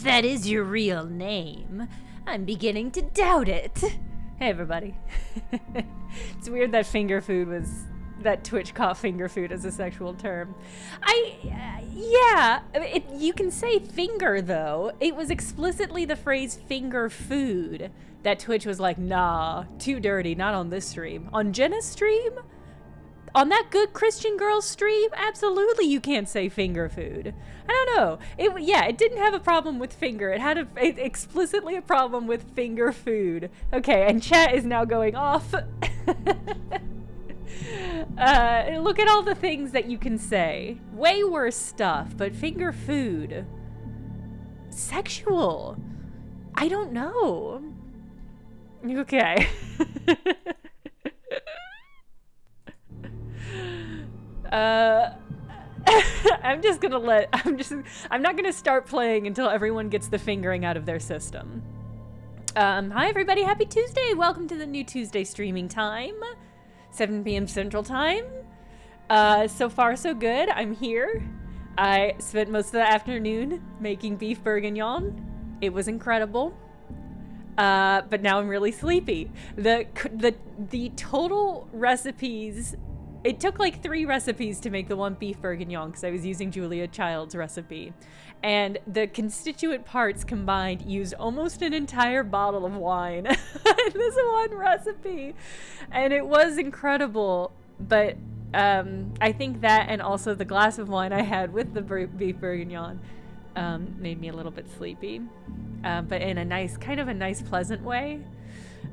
That is your real name. I'm beginning to doubt it. Hey, everybody. It's weird that finger food was... that Twitch caught finger food as a sexual term. Yeah, you can say finger, though. It was explicitly the phrase finger food that Twitch was like, nah, too dirty, not on this stream. On Jenna's stream? On that good Christian girl stream? Absolutely you can't say finger food. I don't know. It didn't have a problem with finger. It had explicitly a problem with finger food. Okay, and chat is now going off. Look at all the things that you can say. Way worse stuff, but finger food. Sexual. I don't know. Okay. I'm not gonna start playing until everyone gets the fingering out of their system. Hi everybody, happy Tuesday. Welcome to the new Tuesday streaming time. 7 p.m. Central Time. So far, so good. I'm here. I spent most of the afternoon making beef bourguignon. It was incredible. But now I'm really sleepy. The total recipes... It took like 3 recipes to make the one beef bourguignon because I was using Julia Child's recipe. And the constituent parts combined used almost an entire bottle of wine in this one recipe. And it was incredible. But I think that and also the glass of wine I had with the beef bourguignon made me a little bit sleepy. But in a nice, kind of a nice, pleasant way.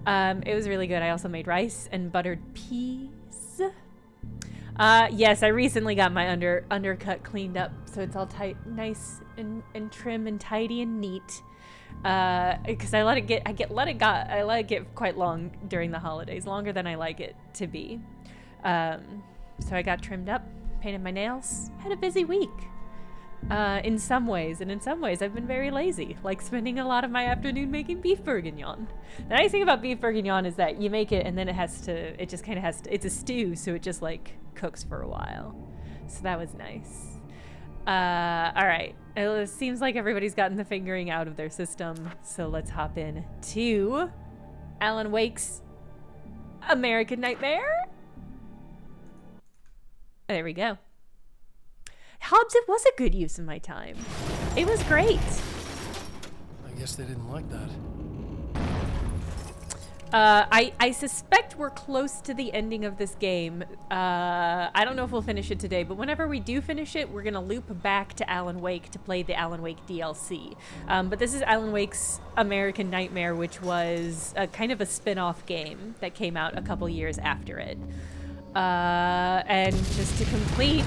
It was really good. I also made rice and buttered peas. Yes, I recently got my undercut cleaned up, so it's all tight, nice and trim and tidy and neat. Because I let it get quite long during the holidays, longer than I like it to be. So I got trimmed up, painted my nails, had a busy week. In some ways, and in some ways I've been very lazy, like spending a lot of my afternoon making beef bourguignon. The nice thing about beef bourguignon is that you make it and then it's a stew, so it just like cooks for a while. So that was nice. Alright, it seems like everybody's gotten the fingering out of their system, so let's hop in to Alan Wake's American Nightmare. There we go. Hobbs, it was a good use of my time. It was great. I guess they didn't like that. I suspect we're close to the ending of this game. I don't know if we'll finish it today, but whenever we do finish it, we're gonna loop back to Alan Wake to play the Alan Wake DLC. But this is Alan Wake's American Nightmare, which was kind of a spin-off game that came out a couple years after it. And just to complete...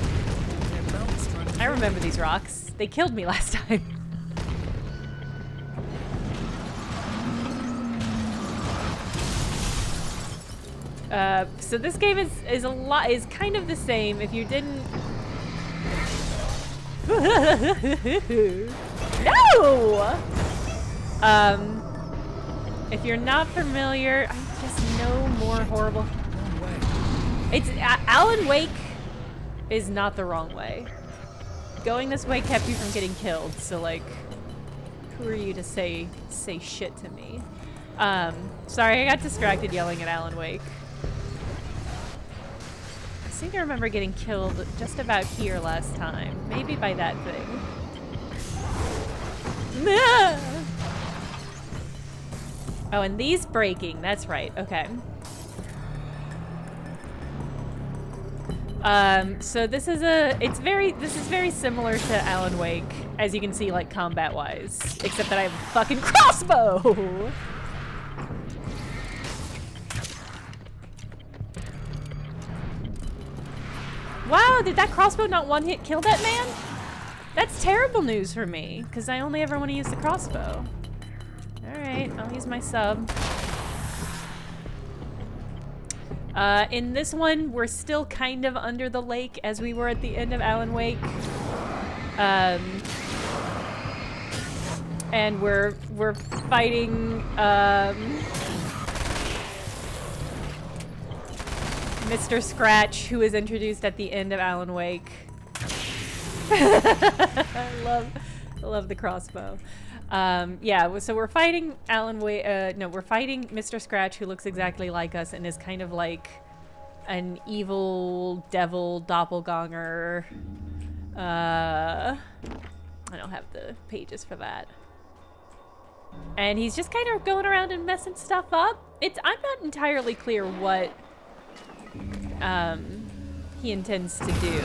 I remember these rocks. They killed me last time. So this game is kind of the same. If you didn't... No! If you're not familiar, I just know more horrible... It's Alan Wake is not the wrong way. Going this way kept you from getting killed, so like, who are you to say shit to me? Sorry, I got distracted yelling at Alan Wake. I think I remember getting killed just about here last time. Maybe by that thing. Oh, and these breaking, that's right, okay. So this is very similar to Alan Wake, as you can see, like, combat-wise. Except that I have a fucking crossbow! Wow, did that crossbow not one-hit kill that man? That's terrible news for me, because I only ever want to use the crossbow. Alright, I'll use my sub. In this one, we're still kind of under the lake as we were at the end of Alan Wake. And we're fighting Mr. Scratch, who is introduced at the end of Alan Wake. I love the crossbow. Yeah, so we're fighting we're fighting Mr. Scratch, who looks exactly like us and is kind of like an evil devil doppelganger. I don't have the pages for that. And he's just kind of going around and messing stuff up. I'm not entirely clear what he intends to do.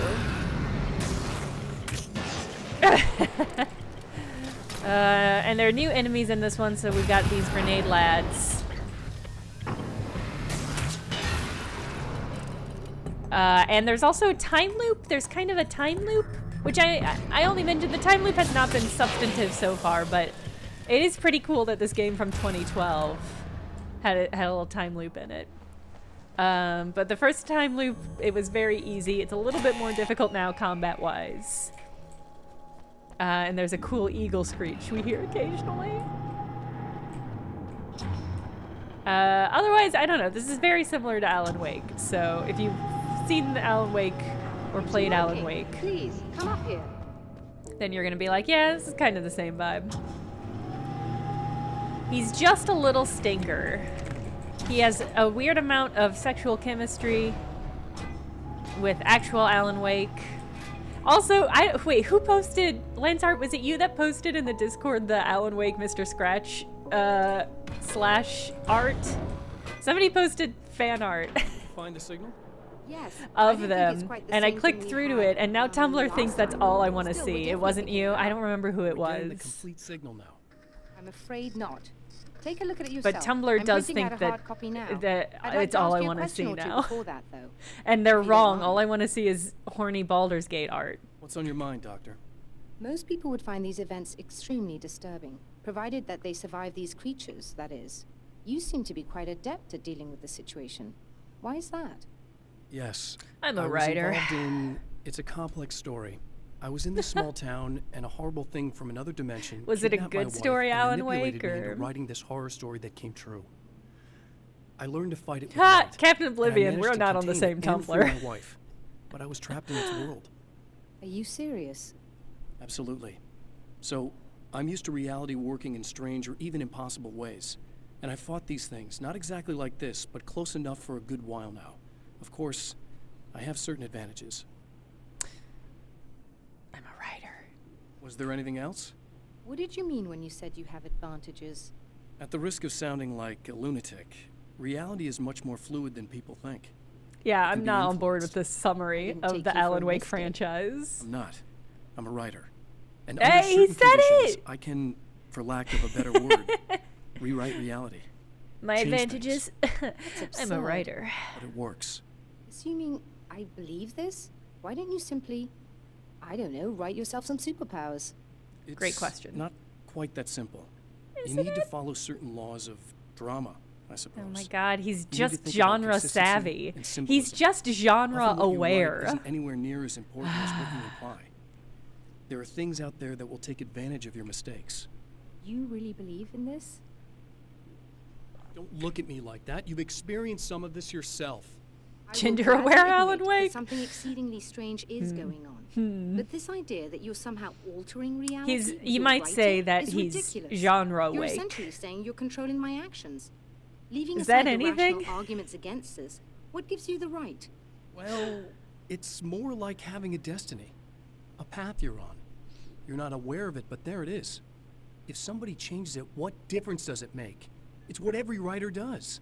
And there are new enemies in this one, so we've got these grenade lads. And there's also a time loop. There's kind of a time loop, which I only mentioned. The time loop has not been substantive so far, but it is pretty cool that this game from 2012 had a little time loop in it. But the first time loop, it was very easy. It's a little bit more difficult now combat-wise. And there's a cool eagle screech we hear occasionally. Otherwise, I don't know. This is very similar to Alan-Wake. So if you've seen Alan-Wake or played Alan-Wake, please come up here. Then you're gonna be like, yeah, this is kind of the same vibe. He's just a little stinker. He has a weird amount of sexual chemistry with actual Alan-Wake. Also, wait, who posted? Lansart, was it you that posted in the Discord the Alan-Wake Mr. Scratch slash art? Somebody posted fan art. Find the signal? Yes. Of them, and I clicked through to it, and now Tumblr thinks that's all I want to see. It wasn't you. I don't remember who it was. The complete signal now. I'm afraid not. Take a look at it yourself. But Tumblr does think that it's all I want to see now. And they're wrong. All I want to see is horny Baldur's Gate art. What's on your mind, Doctor? Most people would find these events extremely disturbing, provided that they survive these creatures, that is. You seem to be quite adept at dealing with the situation. Why is that? Yes. I'm a writer. It's a complex story. I was in this small town, and a horrible thing from another dimension. Was it a good story, Alan-Wake, or writing this horror story that came true? I learned to fight it with Ha! might, Captain Oblivion, we're not on the same Tumblr. My wife, but I was trapped in its world. Are you serious? Absolutely. So, I'm used to reality working in strange or even impossible ways. And I fought these things, not exactly like this, but close enough for a good while now. Of course, I have certain advantages. I'm a writer. Was there anything else? What did you mean when you said you have advantages? At the risk of sounding like a lunatic, reality is much more fluid than people think. Yeah, I'm not on board with this summary of the Alan-Wake franchise. I'm not. I'm a writer. And hey, he said it! I can, for lack of a better word, rewrite reality. My advantages? I'm a writer. But it works. Assuming I believe this, why don't you simply, I don't know, write yourself some superpowers? It's great question. Not quite that simple. You need to follow certain laws of drama, I suppose. Oh my god, he's just genre savvy. He's just genre Often what you aware. write isn't anywhere near as important as what you imply. There are things out there that will take advantage of your mistakes. You really believe in this? Don't look at me like that. You've experienced some of this yourself. Gender-aware Alan-Wake? Something exceedingly strange is going on. But this idea that you're somehow altering reality, You might say that he's ridiculous. genre-awake. You're essentially saying you're controlling my actions. Leaving Is that aside the anything? rational arguments against us, what gives you the right? Well, it's more like having a destiny. A path you're on. You're not aware of it, but there it is. If somebody changes it, what difference does it make? It's what every writer does.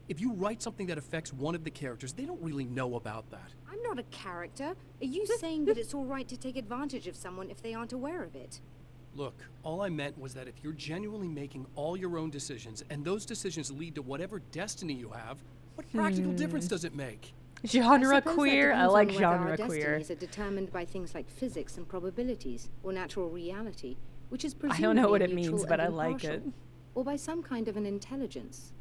If you write something that affects one of the characters, they don't really know about that. I'm not a character. Are you saying that it's all right to take advantage of someone if they aren't aware of it? Look, all I meant was that if you're genuinely making all your own decisions, and those decisions lead to whatever destiny you have, what practical difference does it make? Genre queer? I like genre our queer. Destinies are determined by things like physics and probabilities, or natural reality, which is I presumably don't know what it neutral means, but and I like it. impartial, or by some kind of an intelligence.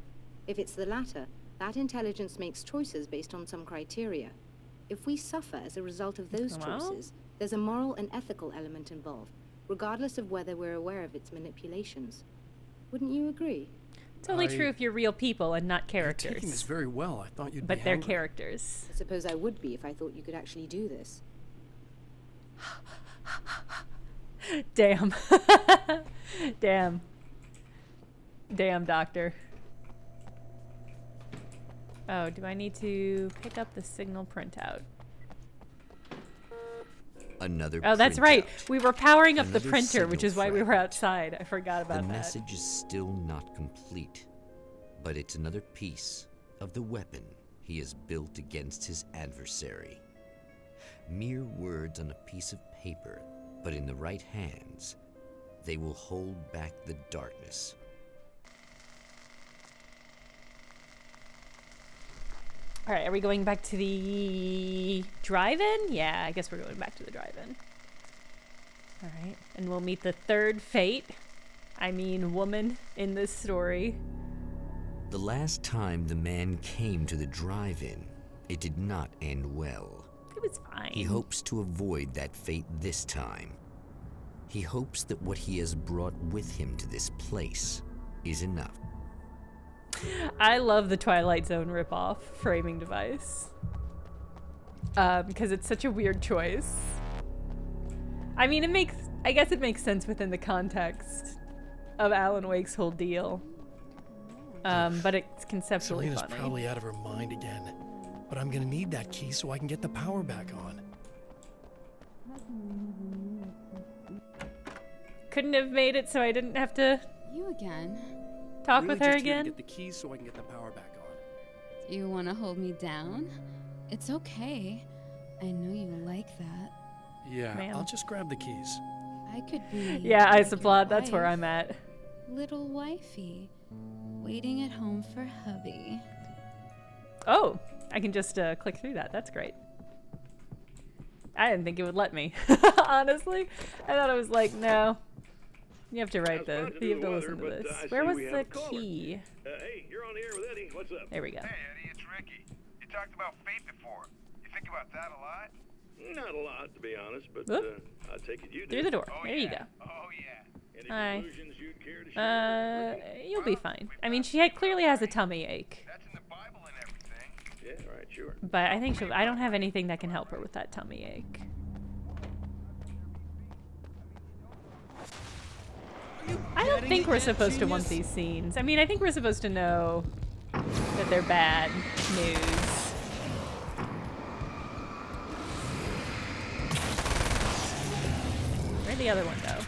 If it's the latter, that intelligence makes choices based on some criteria. If we suffer as a result of those choices, there's a moral and ethical element involved, regardless of whether we're aware of its manipulations. Wouldn't you agree? It's only true if you're real people and not You're characters. taking this very well. I thought you'd But be they're angry. characters. I suppose I would be if I thought you could actually do this. Damn. Damn. Damn, doctor. Oh, do I need to pick up the signal printout? Another Oh, that's right. printout. We were powering up the Another printer, which signal is why we were fragment. outside. I forgot about The that. message is still not complete, but it's another piece of the weapon he has built against his adversary. Mere words on a piece of paper, but in the right hands, they will hold back the darkness. All right, are we going back to the drive-in? Yeah, I guess we're going back to the drive-in. All right, and we'll meet the third fate. I mean, woman in this story. The last time the man came to the drive-in, it did not end well. It was fine. He hopes to avoid that fate this time. He hopes that what he has brought with him to this place is enough. I love the Twilight Zone ripoff framing device. Because it's such a weird choice. I mean, I guess it makes sense within the context of Alan Wake's whole deal. But it's conceptually Selena's funny. probably out of her mind again. But I'm gonna need that key so I can get the power back on. Couldn't have made it so I didn't have to You again? talk Really with her just here to again. get the keys so I can get the power back on. You want to hold me down? It's okay. I know you like that. Yeah, Ma'am. I'll just grab the keys. I could be. Yeah, I like your applaud. That's where wife, I'm at. Little wifey, waiting at home for hubby. Oh, I can just click through that. That's great. I didn't think it would let me. Honestly, I thought it was like, no. You have to write this. You have to listen to this. Where was the key? Hey, you're on the air with Eddie. What's up? There we go. Hey, Eddie, it's Ricky. You talked about fate before. You think about that a lot? Not a lot, to be honest, but Whoop. I take it you do. Through the door. Oh, there yeah. you go. Oh, yeah. Any Hi. conclusions you'd care to share? You'll be fine. I mean, she clearly has a tummy ache, That's in the Bible and everything. Yeah, all right, sure. but I think I don't have anything that can help her with that tummy ache. I don't think we're supposed to want these scenes. I mean, I think we're supposed to know that they're bad news. Where'd the other one go?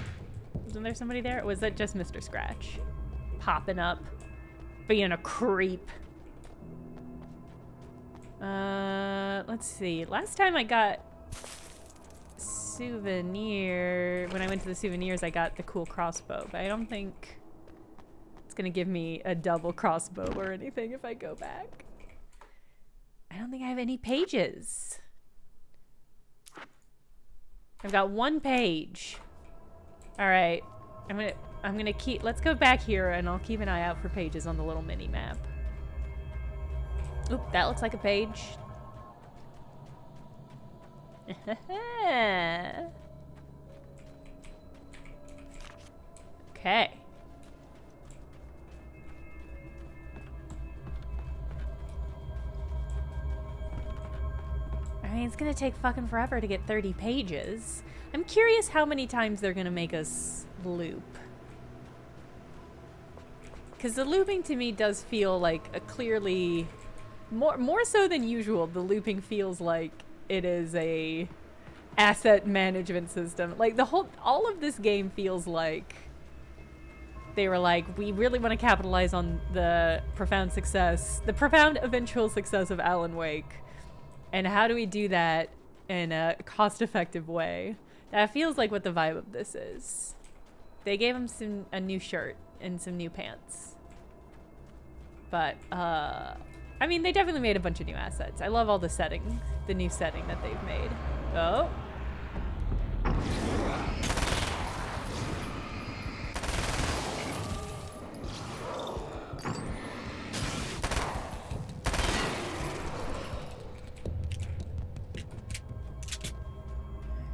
Wasn't there somebody there? Or was that just Mr. Scratch? Popping up. Being a creep. Let's see. Last time I got souvenir, when I went to the souvenirs, I got the cool crossbow, but I don't think it's gonna give me a double crossbow or anything if I go back. I don't think I have any pages. I've got one page. All right, I'm gonna keep. Let's go back here, and I'll keep an eye out for pages on the little mini map. Oop, that looks like a page. Okay. I mean, it's gonna take fucking forever to get 30 pages. I'm curious how many times they're gonna make us loop. Because the looping to me does feel like a clearly... More so than usual, the looping feels like it is a asset management system. Like all of this game feels like they were like, we really want to capitalize on the profound eventual success of Alan Wake. And how do we do that in a cost-effective way? That feels like what the vibe of this is. They gave him a new shirt and some new pants. But, I mean, they definitely made a bunch of new assets. I love all the new setting that they've made. Oh.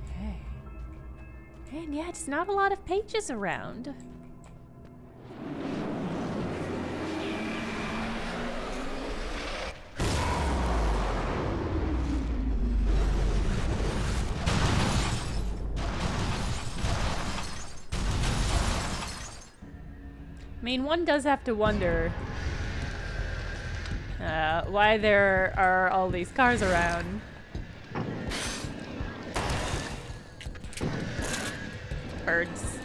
Okay. And yeah, it's not a lot of pages around. I mean, one does have to wonder why there are all these cars around. Birds.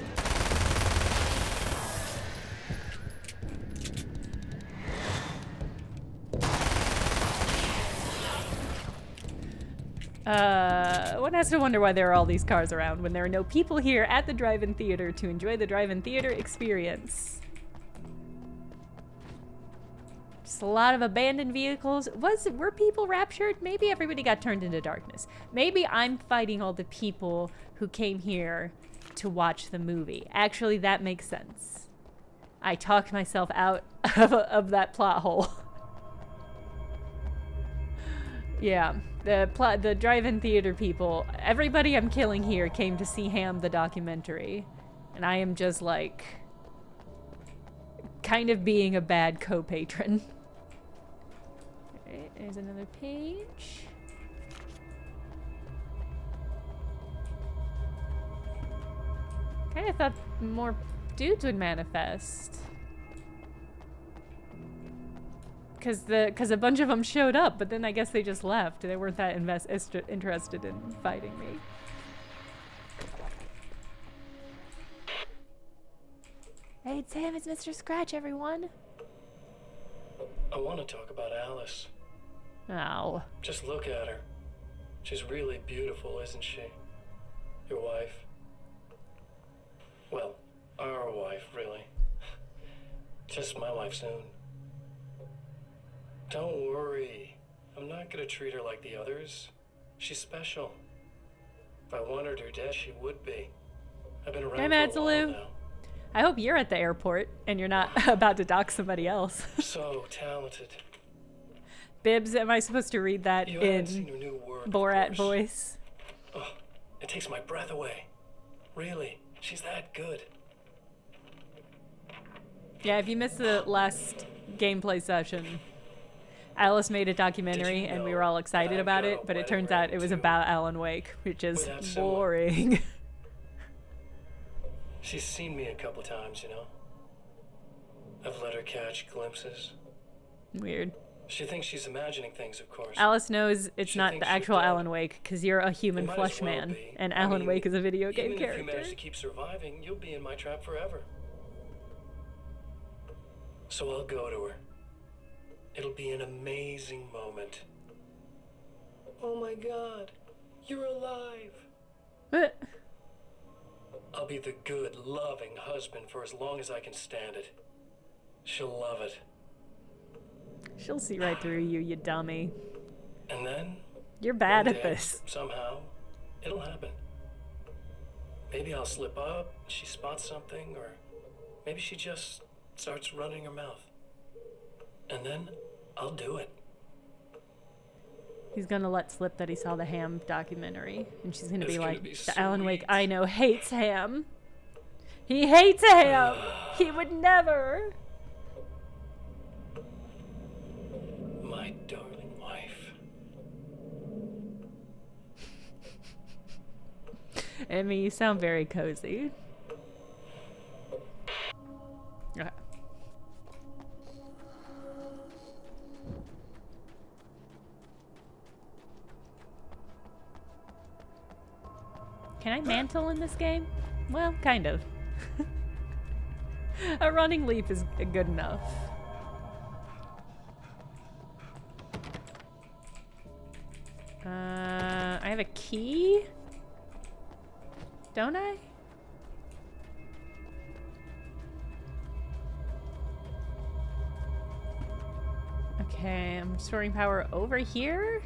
One has to wonder why there are all these cars around when there are no people here at the drive-in theater to enjoy the drive-in theater experience. Just a lot of abandoned vehicles. Were people raptured? Maybe everybody got turned into darkness. Maybe I'm fighting all the people who came here to watch the movie. Actually, that makes sense. I talked myself out of that plot hole. Yeah, the drive-in theater people, everybody I'm killing here came to see Ham the documentary. And I am just like, kind of being a bad co-patron. Alright, there's another page. Kinda thought more dudes would manifest. Because a bunch of them showed up, but then I guess they just left. They weren't that interested in fighting me. Hey, it's Sam, it's Mr. Scratch, everyone. I want to talk about Alice. Oh. Just look at her. She's really beautiful, isn't she? Your wife. Well, our wife, really. Just my wife soon. Don't worry. I'm not gonna treat her like the others. She's special. If I wanted her dead, she would be. I've been around for a while now. I hope you're at the airport and you're not about to dock somebody else. So talented. Bibbs, am I supposed to read that You in seen her new work, Borat voice? Oh, it takes my breath away. Really, she's that good. Yeah, if you missed the last gameplay session, Alice made a documentary and we were all excited about it, but it turns out it was about Alan Wake, which is boring. She's seen me a couple times, you know. I've let her catch glimpses. Weird. She thinks she's imagining things, of course. Alice knows it's not the actual Alan Wake, because you're a human flesh man, and Alan Wake is a video game character. If you manage to keep surviving, you'll be in my trap forever. So I'll go to her. It'll be an amazing moment. Oh my God, you're alive. I'll be the good, loving husband for as long as I can stand it. She'll love it. She'll see right through you, you dummy. And then... You're bad one at day, this. Somehow, it'll happen. Maybe I'll slip up, she spots something, or maybe she just starts running her mouth. And then I'll do it. He's gonna let slip that he saw the Ham documentary, and she's gonna be like, so the Alan Wake I know hates Ham. He hates Ham. He would never. My darling wife. I mean, you sound very cozy. Okay. Can I mantle in this game? Well, kind of. A running leap is good enough. I have a key? Don't I? Okay, I'm storing power over here?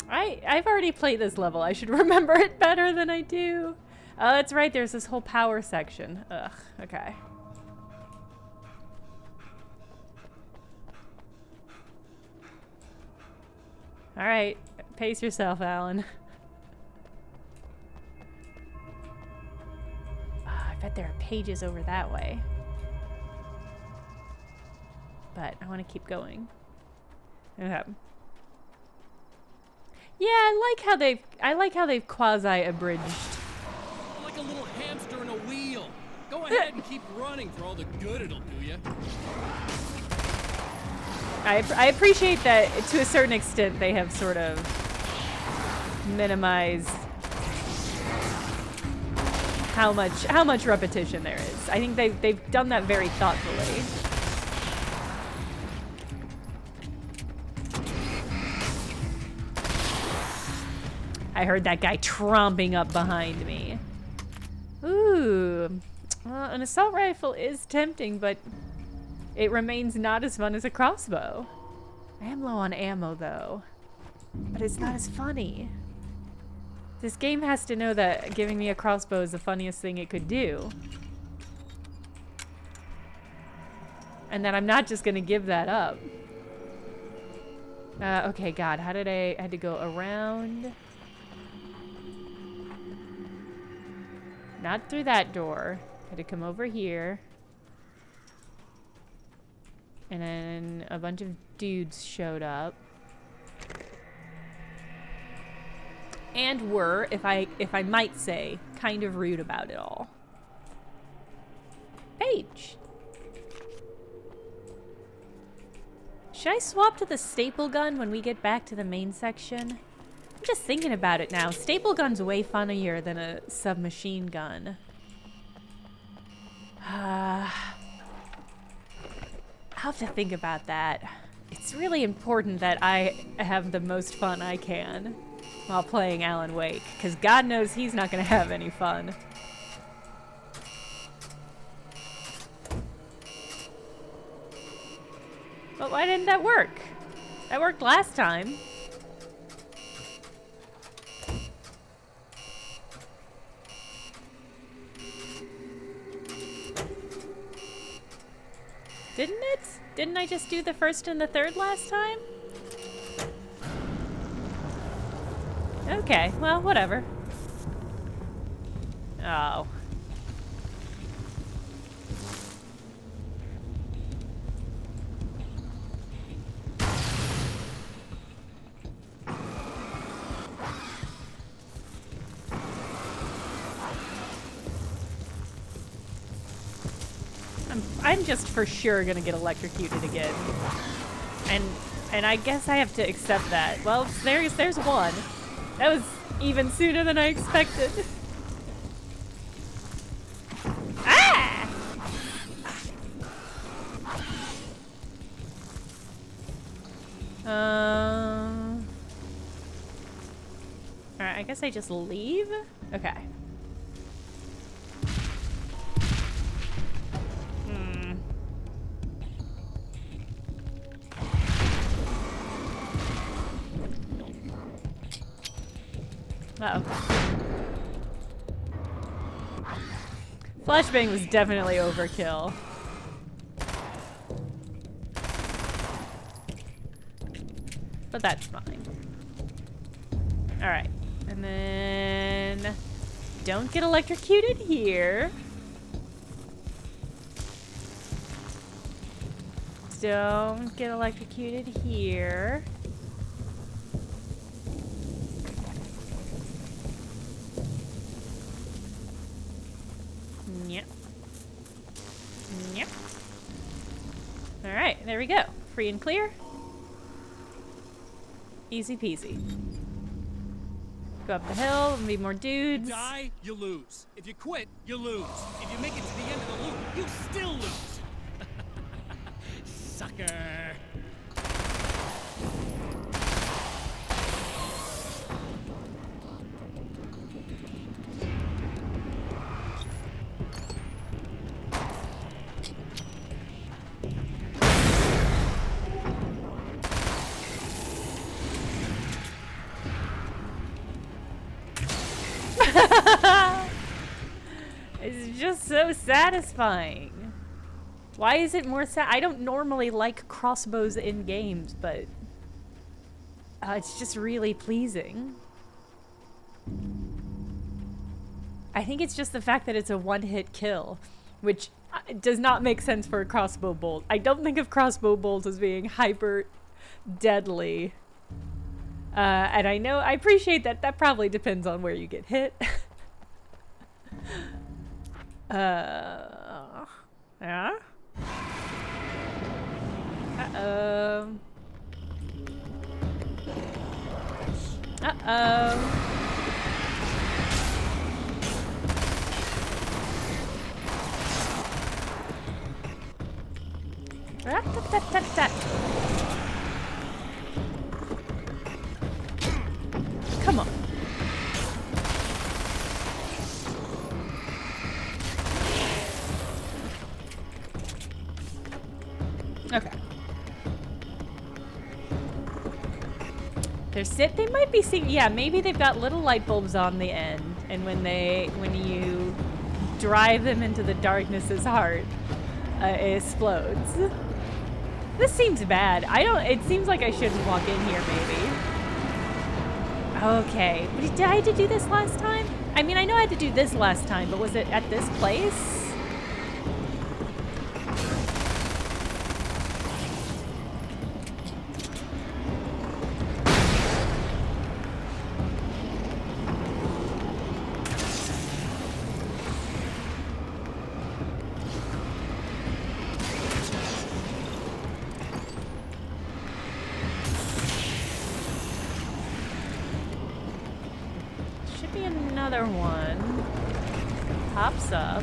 I've already played this level. I should remember it better than I do. Oh, that's right. There's this whole power section. Ugh, okay. All right. Pace yourself, Alan. Oh, I bet there are pages over that way. But I want to keep going. Okay. Yeah, I like how they've quasi abridged. Like a little hamster in a wheel. Go ahead and keep running for all the good it'll do you. I appreciate that to a certain extent they have sort of minimized how much repetition there is. I think they've done that very thoughtfully. I heard that guy tromping up behind me. Ooh. Well, an assault rifle is tempting, but it remains not as fun as a crossbow. I am low on ammo, though. But it's not as funny. This game has to know that giving me a crossbow is the funniest thing it could do. And that I'm not just gonna give that up. Okay, God, how did I had to go around? Not through that door. Had to come over here. And then a bunch of dudes showed up. And were, if I might say, kind of rude about it all. Paige. Should I swap to the staple gun when we get back to the main section? I'm just thinking about it now. Staple gun's way funnier than a submachine gun. I'll have to think about that. It's really important that I have the most fun I can while playing Alan Wake, because God knows he's not going to have any fun. But why didn't that work? That worked last time. Didn't it? Didn't I just do the first and the third last time? Okay, well, whatever. Oh. I'm just for sure gonna get electrocuted again. And I guess I have to accept that. Well, there's one. That was even sooner than I expected. Ah! Alright, I guess I just leave? Okay. Uh-oh. Flashbang was definitely overkill. But that's fine. Alright. And then... don't get electrocuted here. Don't get electrocuted here. Yep. Yep. Alright, there we go. Free and clear. Easy peasy. Go up the hill, and be more dudes. You die, you lose. If you quit, you lose. If you make it to the end of the loop, you still lose. Sucker. It's just so satisfying. Why is it more I don't normally like crossbows in games, but it's just really pleasing. I think it's just the fact that it's a one-hit kill, which does not make sense for a crossbow bolt. I don't think of crossbow bolts as being hyper deadly. And I appreciate that probably depends on where you get hit. Yeah? Uh-oh. Uh-oh. Rat-tat-tat-tat-tat. Come on. Okay. They might be seeing, yeah, maybe they've got little light bulbs on the end, and when you drive them into the darkness's heart, it explodes. This seems bad. It seems like I shouldn't walk in here, maybe. Okay. Did I have to do this last time? I mean, I know I had to do this last time, but was it at this place? Another one pops up.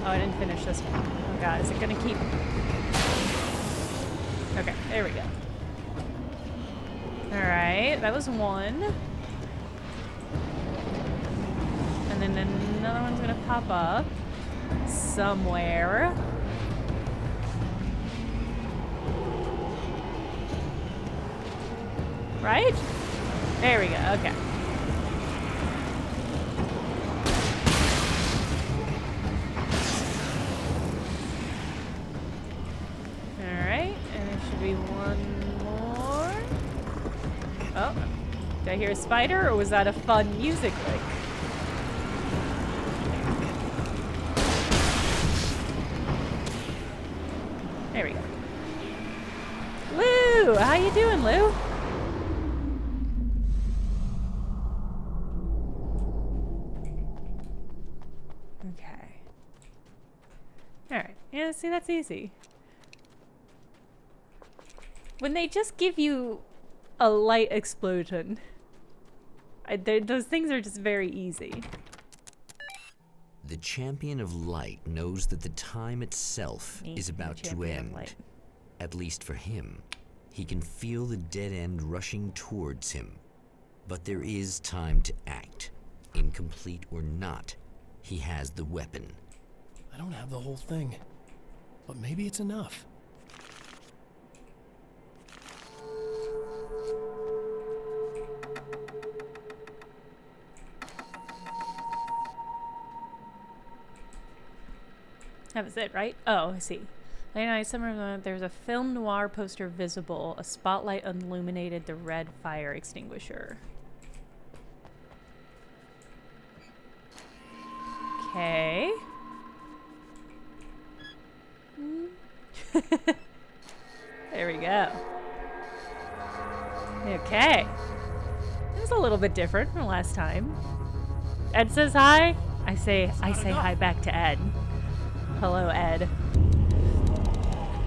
Oh, I didn't finish this one. Oh god, is it gonna keep? Okay, there we go. Alright, that was one. And then another one's gonna pop up somewhere. Right? There we go, okay. Oh, did I hear a spider, or was that a fun music lick? There we go. Lou! How you doing, Lou? Okay. Alright. Yeah, see, that's easy. When they just give you a light explosion, those things are just very easy. The Champion of Light knows that the time itself is about to end. At least for him. He can feel the dead end rushing towards him. But there is time to act. Incomplete or not, he has the weapon. I don't have the whole thing, but maybe it's enough. That was it, right? Oh, I see. There's a film noir poster visible. A spotlight illuminated the red fire extinguisher. Okay. There we go. Okay. It was a little bit different from last time. Ed says hi. I say hi back to Ed. Hello, Ed.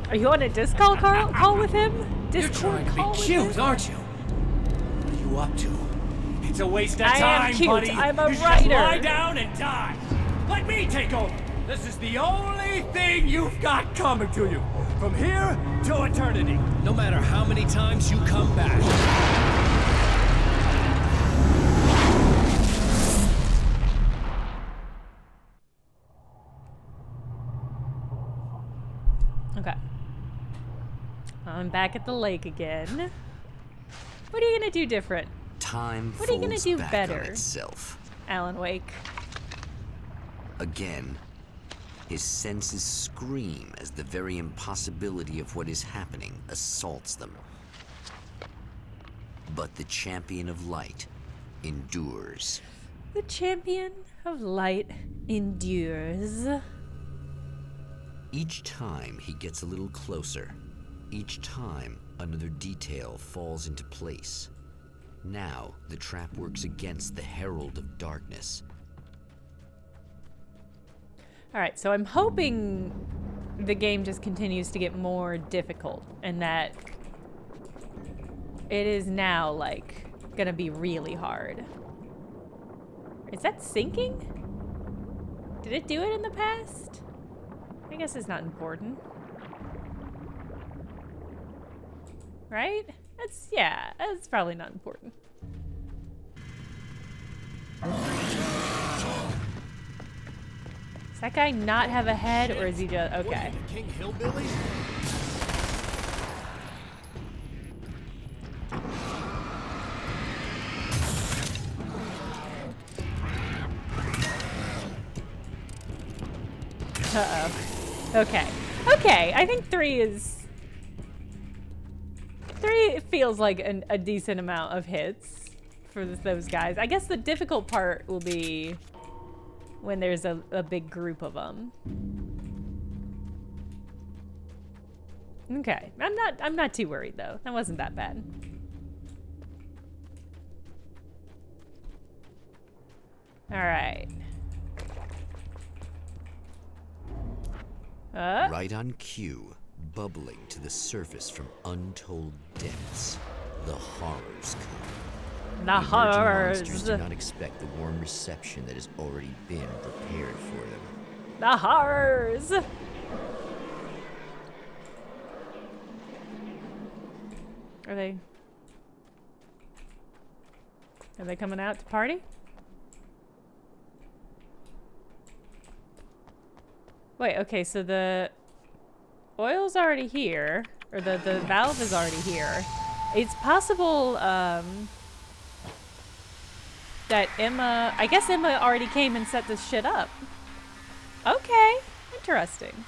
Are you on a Discord call with him? Discord You're trying to be cute, aren't you? What are you up to? It's a waste of time, I am cute. buddy. I'm a you should writer. Just lie down and die. Let me take over. This is the only thing you've got coming to you. From here to eternity. No matter how many times you come back. Okay. I'm back at the lake again. What are you gonna do different? Time What are you gonna folds do back better? on itself. Alan-Wake. Again, his senses scream as the very impossibility of what is happening assaults them. But the Champion of Light endures. The Champion of Light endures. Each time he gets a little closer. Each time another detail falls into place. Now the trap works against the Herald of Darkness. Alright, so I'm hoping the game just continues to get more difficult and that it is now, like, gonna be really hard. Is that sinking? Did it do it in the past? I guess it's not important. Right? Yeah, that's probably not important. Does that guy not have a head, or is he just... Okay. What, King Hillbilly? Uh-oh. Okay. Okay, I think 3 is... 3 feels like a decent amount of hits for those guys. I guess the difficult part will be when there's a big group of them. Okay, I'm not too worried though. That wasn't that bad. All right. Right on cue, bubbling to the surface from untold depths, the horrors come. The horrors. Monsters do not expect the warm reception that has already been prepared for them. The horrors. Are they coming out to party? Wait, okay, so the oil's already here, or the valve is already here. It's possible, that Emma, I guess Emma already came and set this shit up. Okay, interesting.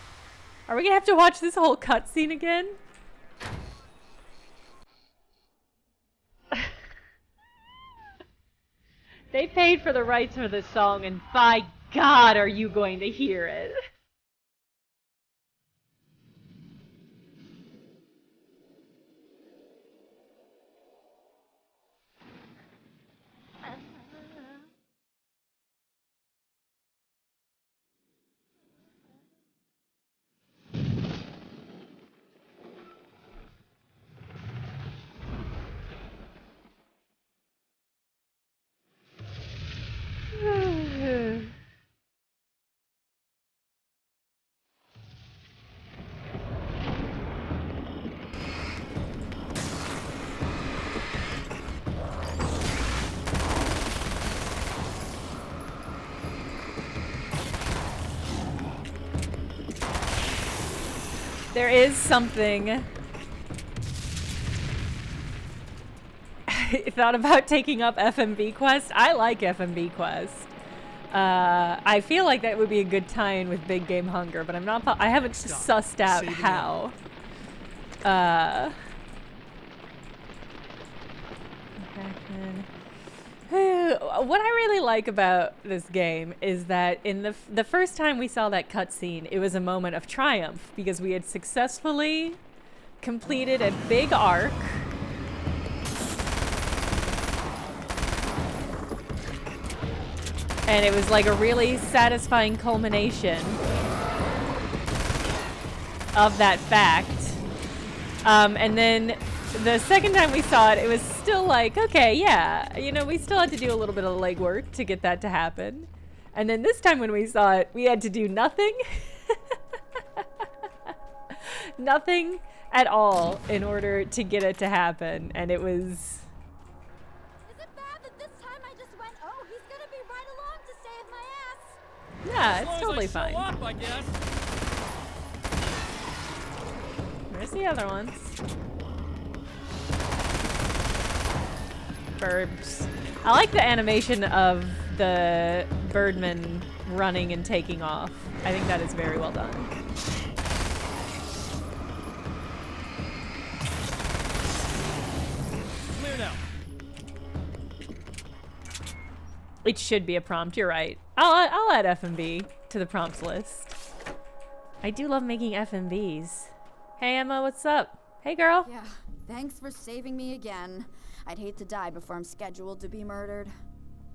Are we gonna have to watch this whole cutscene again? They paid for the rights for this song, and by God, are you going to hear it? There is something. I thought about taking up FMV Quest. I like FMV Quest. I feel like that would be a good tie-in with Big Game Hunger, but I haven't sussed out how. What I really like about this game is that in the first time we saw that cutscene, it was a moment of triumph because we had successfully completed a big arc. And it was like a really satisfying culmination of that fact. And then the second time we saw it, it was still like, okay, yeah, you know, we still had to do a little bit of legwork to get that to happen. And then this time when we saw it, we had to do nothing. Nothing at all in order to get it to happen. And it was... Is it bad that this time I just went, oh, he's gonna be right along to save my ass? Yeah, it's totally fine. Up, I guess. Where's the other ones? Burbs. I like the animation of the birdman running and taking off. I think that is very well done. Clear now. It should be a prompt, you're right. I'll add FMV to the prompts list. I do love making FMVs. Hey Emma, what's up? Hey girl. Yeah, thanks for saving me again. I'd hate to die before I'm scheduled to be murdered.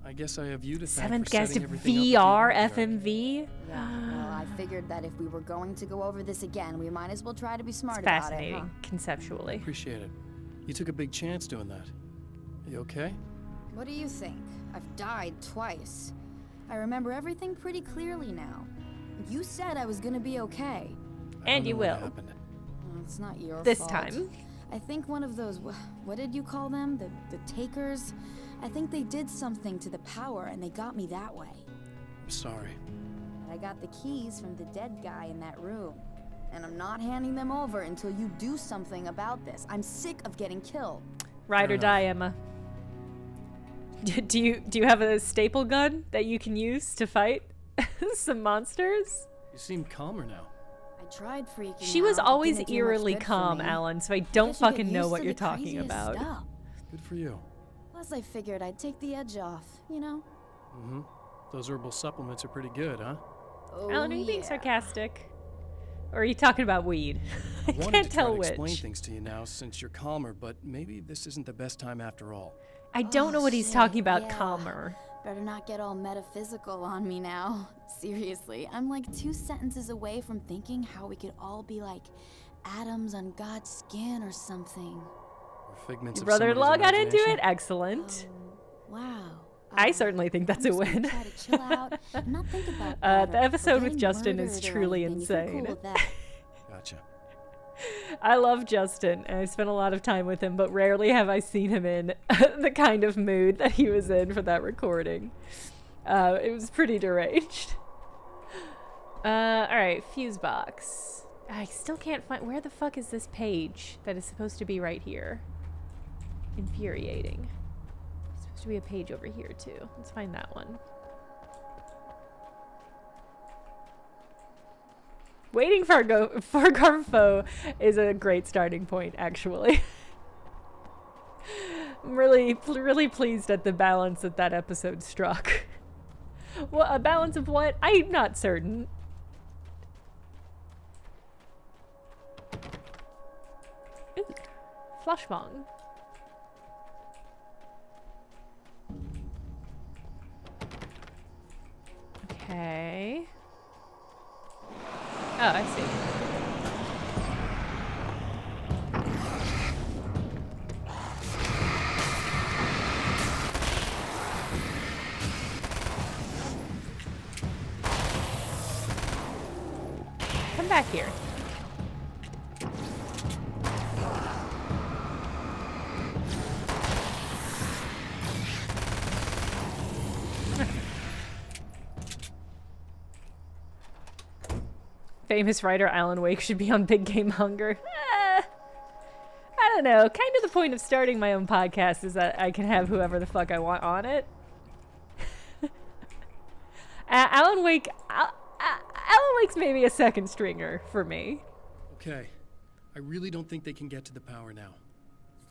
I guess I have you to thank Seventh for guest setting everything up VR at the end. FMV. Yeah, well, I figured that if we were going to go over this again, we might as well try to be smart It's about fascinating, it, huh? conceptually. Appreciate it. You took a big chance doing that. You okay? What do you think? I've died twice. I remember everything pretty clearly now. You said I was gonna be okay. And you will. It's not your This fault. time. I think one of those, what did you call them? The takers? I think they did something to the power and they got me that way. I'm sorry. But I got the keys from the dead guy in that room. And I'm not handing them over until you do something about this. I'm sick of getting killed. Ride or die, Emma. Do you have a staple gun that you can use to fight some monsters? You seem calmer now. I tried freaking She was out. It always didn't do much eerily good for calm, me. Alan, so I I don't guess you get fucking know used what to you're the talking craziest about. stuff. Good for you. Plus, I figured I'd take the edge off, you know? Mm-hmm. Those herbal supplements are pretty good, huh? Oh, Alan, are you being yeah. sarcastic? Or are you talking about weed? I wanted can't to try tell to which. explain things to you now since you're calmer, but maybe this isn't the best time after all. I don't know what he's shit, talking about, yeah. calmer. Better not get all metaphysical on me now. Seriously, I'm like 2 sentences away from thinking how we could all be like atoms on God's skin or something. Or figments Your of brother-in-law somebody's got into it? imagination. Excellent. Wow. I certainly think that's a I'm just win. gonna try to chill out and not think about that The or episode with getting Justin is murdered or truly anything. You feel insane. cool with that? Gotcha. I love Justin, and I spent a lot of time with him, but rarely have I seen him in the kind of mood that he was in for that recording. It was pretty deranged. Alright, fuse box. I still can't find... Where the fuck is this page that is supposed to be right here? Infuriating. There's supposed to be a page over here, too. Let's find that one. Waiting for Garfo is a great starting point, actually. I'm really pleased at the balance that episode struck. Well, a balance of what? I'm not certain. Ooh, Flashbang. Okay. Oh, I see. Come back here. Famous writer Alan Wake should be on Big Game Hunger. I don't know. Kind of the point of starting my own podcast is that I can have whoever the fuck I want on it. Alan Wake's maybe a second stringer for me. Okay. I really don't think they can get to the power now.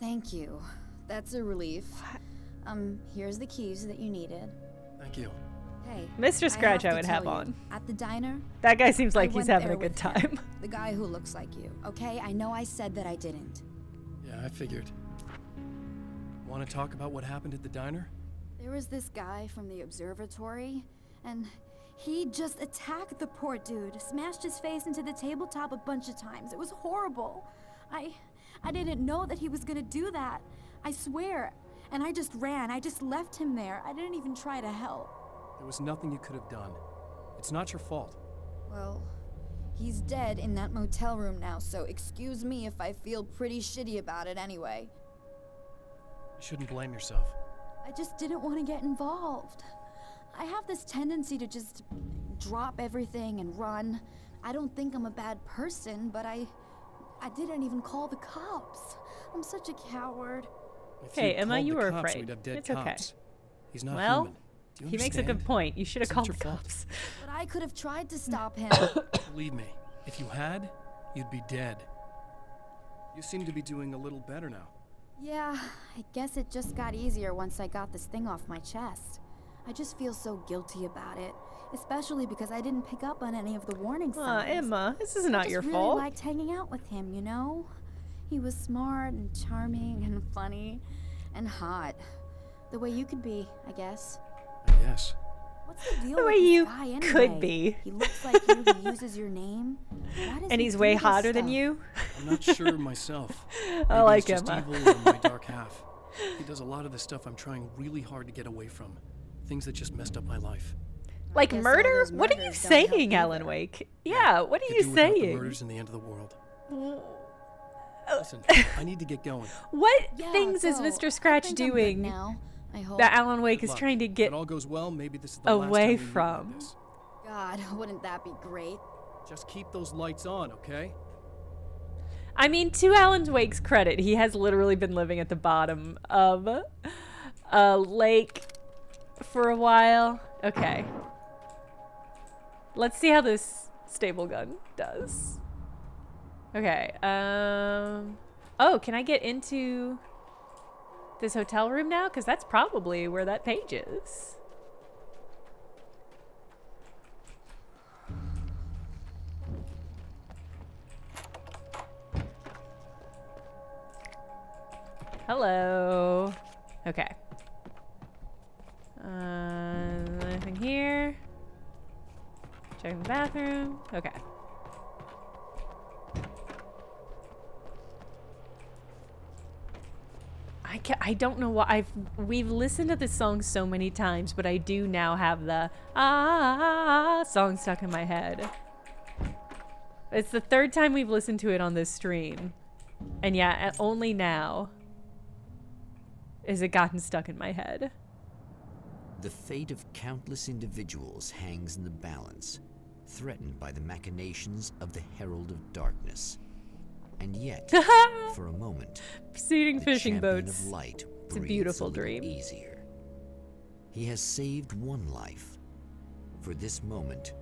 Thank you. That's a relief. Here's the keys that you needed. Thank you. Hey, Mr. Scratch I to would tell have you, on. At the diner, That guy seems like I he's went having there a good with him, time. the guy who looks like you, okay? I know I said that I didn't. Yeah, I figured. Want to talk about what happened at the diner? There was this guy from the observatory, and he just attacked the poor dude, smashed his face into the tabletop a bunch of times. It was horrible. I didn't know that he was gonna do that. I swear. And I just ran. I just left him there. I didn't even try to help. There was nothing you could have done. It's not your fault. Well, he's dead in that motel room now, so excuse me if I feel pretty shitty about it anyway. You shouldn't blame yourself. I just didn't want to get involved. I have this tendency to just drop everything and run. I don't think I'm a bad person, but I didn't even call the cops. I'm such a coward. If Hey, you'd Emma, called you the were cops, afraid. we'd have dead It's okay. cops. He's not Well, human. Do you he makes a good understand? point. You should have It's called not the your fault. cops. But I could have tried to stop him. Believe me, if you had, you'd be dead. You seem to be doing a little better now. Yeah, I guess it just got easier once I got this thing off my chest. I just feel so guilty about it, especially because I didn't pick up on any of the warning signs. Emma, this is I not just your really fault. liked hanging out with him, you know? He was smart and charming and funny and hot. The way you could be, I guess. Yes. What's the deal The with way this you guy anyway? could be. He looks like you. He uses your name. Why does And he he's do way this hotter than stuff? you. I'm not sure myself. I Maybe like it's just him. evil or my dark half. He does a lot of the stuff I'm trying really hard to get away from. Things that just messed up my life. Like guess all murder? those What are you murders don't help saying, either. Alan Wake? Yeah, what are Could you do without the saying? murders and the end of the world. Listen, I need to get going. What Yeah, things is go. Mr. I Scratch think I'm good doing now. I hope. that Alan Wake Good is luck. trying to If get it all goes well, maybe this is the last away time we meet from? like this. God, wouldn't that be great? Just keep those lights on, okay? I mean, to Alan Wake's credit, he has literally been living at the bottom of a lake for a while. Okay. Let's see how this stable gun does. Okay, oh, can I get into this hotel room now? Because that's probably where that page is. Hello. Okay. Anything here? Checking the bathroom. Okay. I don't know why we've listened to this song so many times, but I do now have the song stuck in my head. It's the third time we've listened to it on this stream. And yeah, only now is it gotten stuck in my head. The fate of countless individuals hangs in the balance, threatened by the machinations of the Herald of Darkness. And yet, for a moment, Proceeding the fishing champion boats. of light It's a breathes beautiful little dream. easier. He has saved one life. For this moment,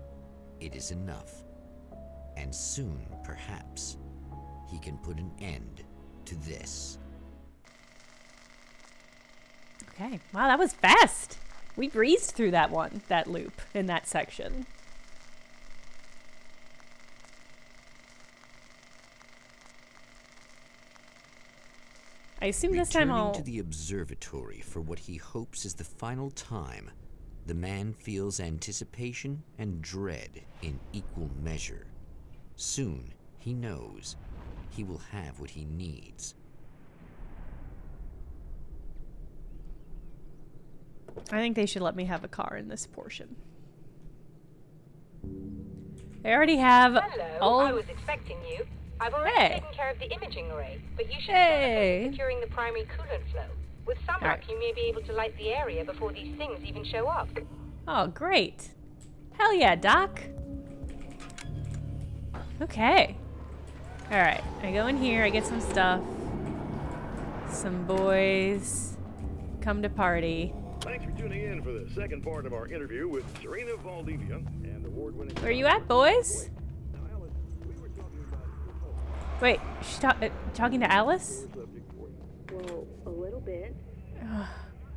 it is enough. And soon, perhaps, he can put an end to this. Okay. Wow, that was fast. We breezed through that loop in that section. I assume this time Returning I'll... to the observatory for what he hopes is the final time, the man feels anticipation and dread in equal measure. Soon, he knows he will have what he needs. I think they should let me have a car in this portion. They already have Hello, all... I was expecting you. I've already Hey. taken care of the imaging array, but you should Hey. start securing the primary coolant flow. With some luck, Alright. you may be able to light the area before these things even show up. Oh, great. Hell yeah, Doc. Okay. Alright, I go in here, I get some stuff. Some boys come to party. Thanks for tuning in for the second part of our interview with Serena Valdivia and award-winning... Where you at, boys? Wait, she's talking to Alice? Well, a little bit.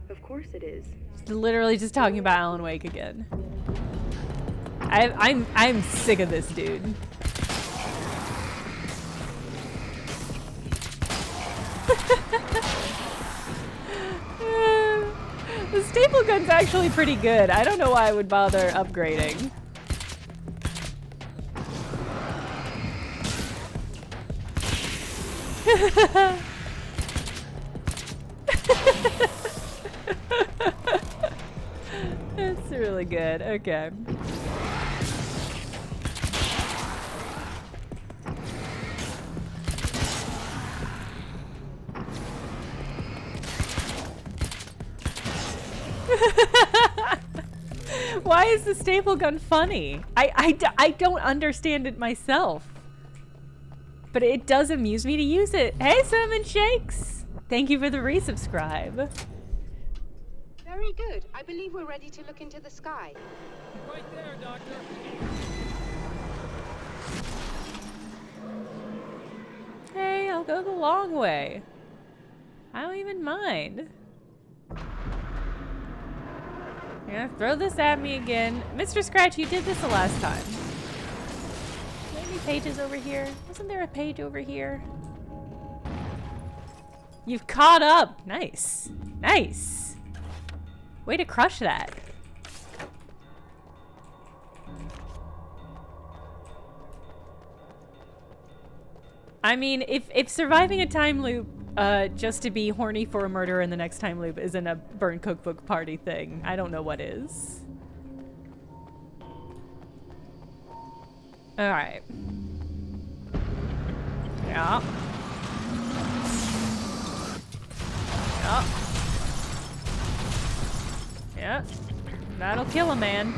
Of course it is. Literally just talking about Alan Wake again. I'm sick of this dude. The staple gun's actually pretty good. I don't know why I would bother upgrading. It's really good. Okay. Why is the staple gun funny? I don't understand it myself. But it does amuse me to use it. Hey, Cinnamon Shakes! Thank you for the resubscribe. Very good. I believe we're ready to look into the sky. Right there, Doctor. Hey, I'll go the long way. I don't even mind. You're gonna throw this at me again. Mr. Scratch, you did this the last time. Are there any pages over here? Wasn't there a page over here? You've caught up. Nice. Nice. Way to crush that. I mean, if surviving a time loop just to be horny for a murder in the next time loop isn't a burn cookbook party thing, I don't know what is. Alright. Yeah. Yeah. Yeah. That'll kill a man.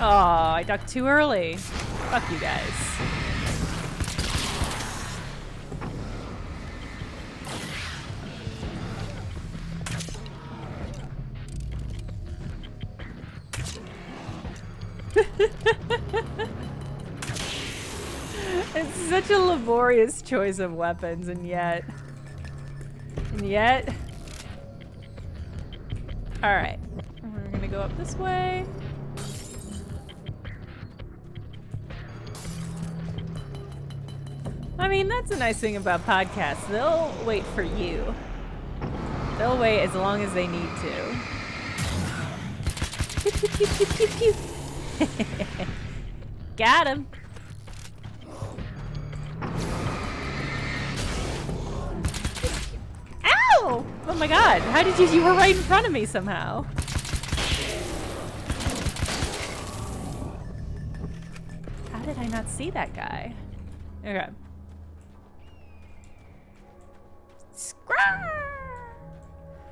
Oh, I ducked too early. Fuck you guys. It's such a laborious choice of weapons, and yet... Alright. We're gonna go up this way. I mean, that's a nice thing about podcasts. They'll wait for you. They'll wait as long as they need to. Pew, pew, pew, pew, pew, pew. Got him. Ow! Oh my god, how did you were right in front of me somehow. How did I not see that guy? Okay.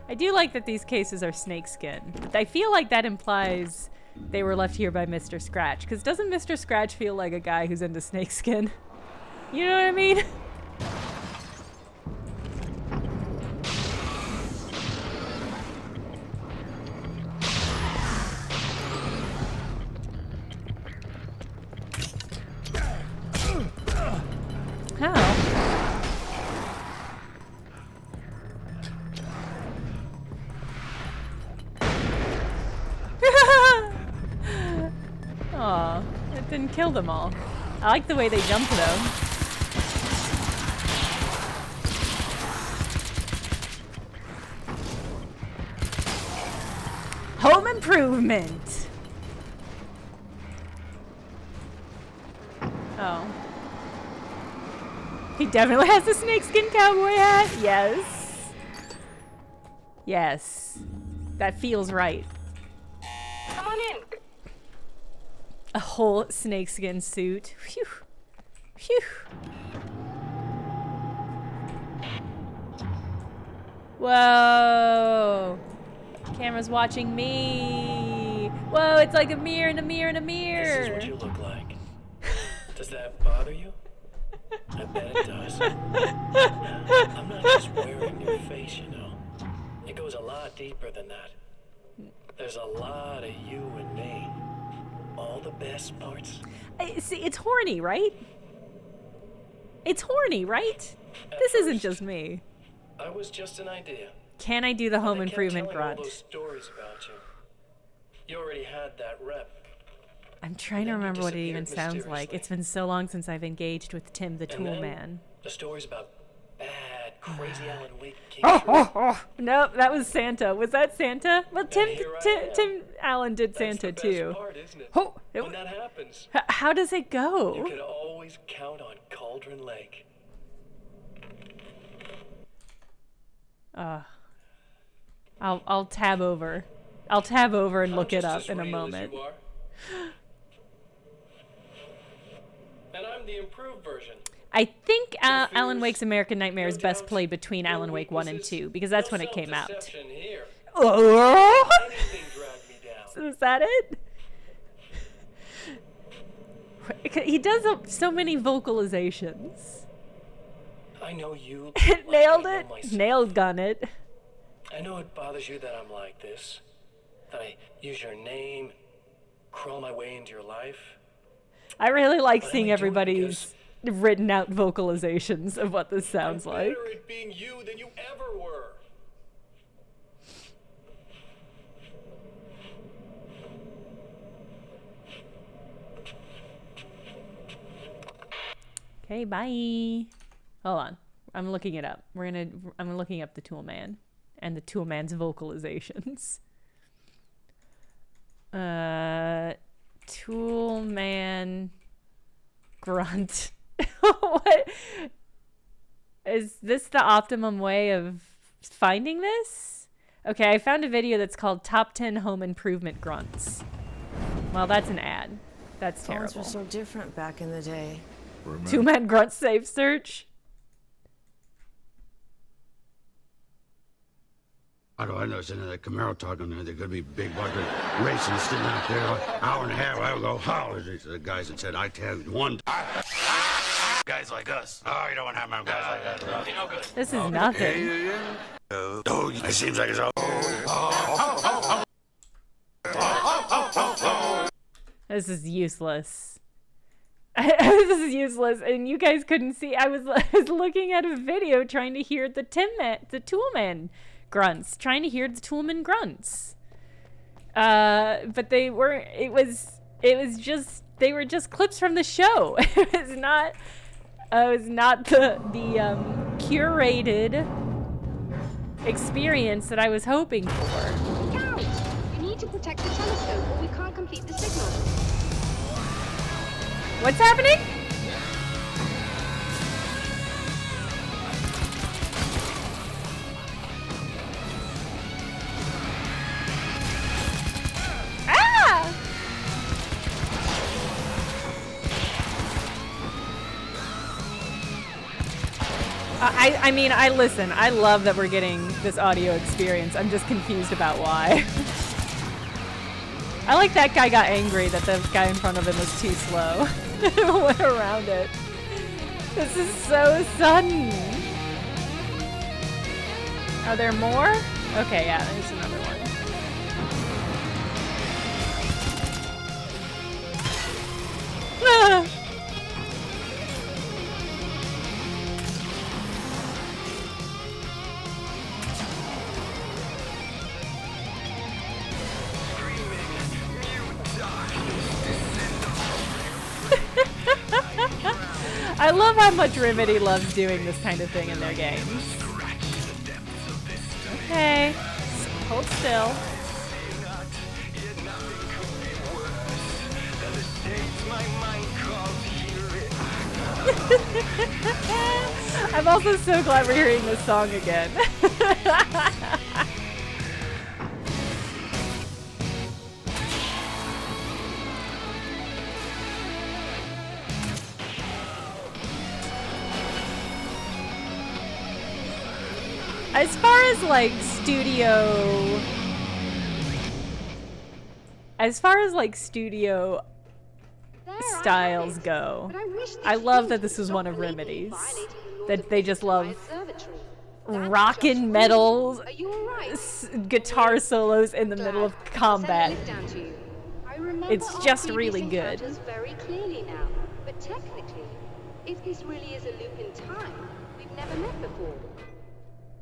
I do like that these cases are snakeskin. I feel like that implies they were left here by Mr. Scratch, because doesn't Mr. Scratch feel like a guy who's into snakeskin? You know what I mean? How? Aw, it didn't kill them all. I like the way they jumped though. Home improvement! Oh. He definitely has a snakeskin cowboy hat. Yes. Yes. That feels right. Come on in. A whole snakeskin suit. Phew. Phew. Whoa. Camera's watching me. Whoa, it's like a mirror and a mirror and a mirror. This is what you look like. Does that bother you? I bet it does. I'm not just wearing your face, you know. It goes a lot deeper than that. There's a lot of you and me. All the best parts. See, it's horny, right? It's horny, right? This isn't just me. I was just an idea. Can I do the home improvement all grunt? those stories about you. You already had that rep. I'm trying to remember what it even sounds like. It's been so long since I've engaged with Tim the Tool Man. The stories about bad, crazy Alan-Wake came No, that was Santa. Was that Santa? Well, Tim Allen did Santa too. Part, isn't it? Oh, when that happens, how does it go? you can always count on Cauldron Lake. I'll tab over. I'll tab over and look it up in a moment. And I'm the improved version. I think Alan Wake's American Nightmare is best played between Alan Wake 1 and 2, because that's when it came out. Oh! Is that it? He does so many vocalizations. I know you. Nailed it. Nailed gun it. I know it bothers you that I'm like this. That I use your name, crawl my way into your life. I really like seeing everybody's written out vocalizations of what this sounds like. Better at being you than you ever were. Okay, bye. Hold on. I'm looking it up. I'm looking up the Tool Man and the Tool Man's vocalizations. Tool man grunt. What? Is this the optimum way of finding this? Okay, I found a video that's called Top 10 Home Improvement Grunts. Well, that's an ad. That's terrible. Phones were so different back in the day. Two-man grunt safe search. How do I know? Sitting in that Camaro talking there, there could be big bucket racing sitting out there an hour and a half. I would go, how is it? The guys that said, I tell you, one guys like us. Oh, you don't want to have guys like us. Nothing, no good. This is nothing. Oh, it seems like it's all. This is useless. This is useless, and you guys couldn't see. I was looking at a video trying to hear the Toolman grunts, trying to hear the Toolman grunts. But they weren't. It was just. They were just clips from the show. It was not the curated experience that I was hoping for. Scout! You need to protect the telescope or we can't complete the signal. What's happening? Ah! I mean, listen, I love that we're getting this audio experience. I'm just confused about why. I like that guy got angry that the guy in front of him was too slow. Went around it. This is so sudden. Are there more? Okay, yeah, there's another one. Ah! I love how much Remedy loves doing this kind of thing in their games. Okay, hold still. I'm also so glad we're hearing this song again. As far as like studio styles go, I love that this was one of Remedy's. That they just love rockin' metal guitar solos in the middle of combat. It's just really good. Very clearly now, but technically, if this really is a loop in time, we've never met before.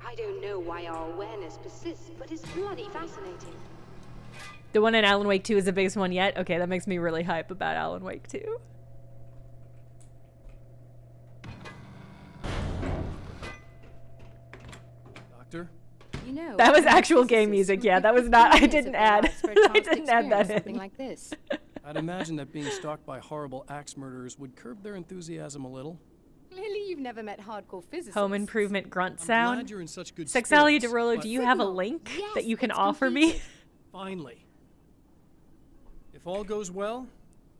I don't know why our awareness persists, but it's bloody fascinating. The one in Alan-Wake 2 is the biggest one yet? Okay, that makes me really hype about Alan-Wake 2. Doctor? You know, that was actual game music, yeah. That was not. I didn't add. I didn't add that in. Something like this. I'd imagine that being stalked by horrible axe murderers would curb their enthusiasm a little. Clearly, you've never met hardcore physicists. Home improvement grunt I'm sound. glad you're in such good Sexalia spirits, DeRollo, but- do you have a link that you can offer me? Finally. If all goes well,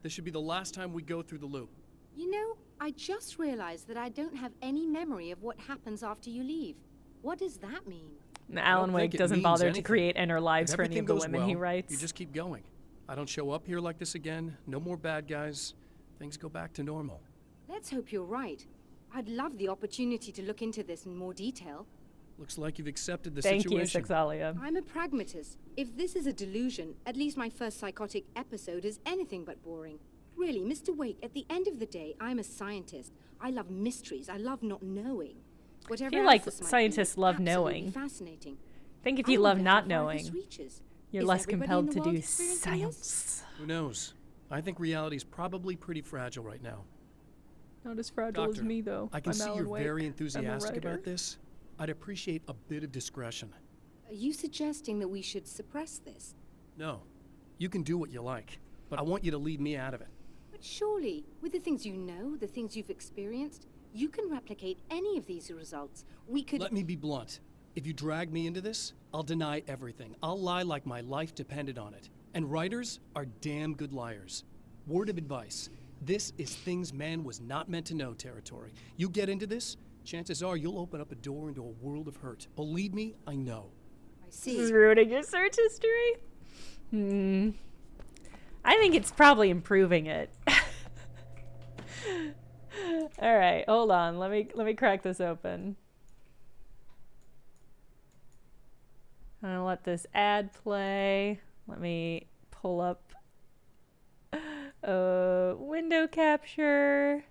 this should be the last time we go through the loop. You know, I just realized that I don't have any memory of what happens after you leave. What does that mean? Alan Wake doesn't bother to create inner lives for any of the women he writes. You just keep going. I don't show up here like this again. No more bad guys. Things go back to normal. Let's hope you're right. I'd love the opportunity to look into this in more detail. Looks like you've accepted the situation. situation. Thank you, Sexalia. I'm a pragmatist. If this is a delusion, at least my first psychotic episode is anything but boring. Really, Mr. Wake, at the end of the day, I'm a scientist. I love mysteries. I love not knowing. Whatever I feel like scientists love knowing. Fascinating. I think if you love not knowing, you're less compelled to do science. Who knows? I think reality's probably pretty fragile right now. Not as fragile Doctor, as me, though. I can see you're Wake. very enthusiastic I'm a writer. about this. I'd appreciate a bit of discretion. Are you suggesting that we should suppress this? No. You can do what you like, but I want you to leave me out of it. But surely, with the things you know, the things you've experienced, you can replicate any of these results. We could... Let me be blunt. If you drag me into this, I'll deny everything. I'll lie like my life depended on it. And writers are damn good liars. Word of advice. This is things man was not meant to know territory. You get into this, chances are you'll open up a door into a world of hurt. Believe me, I know. I see. This is ruining your search history? I think it's probably improving it. All right, hold on. Let me crack this open. I'm gonna let this ad play. Let me pull up window capture.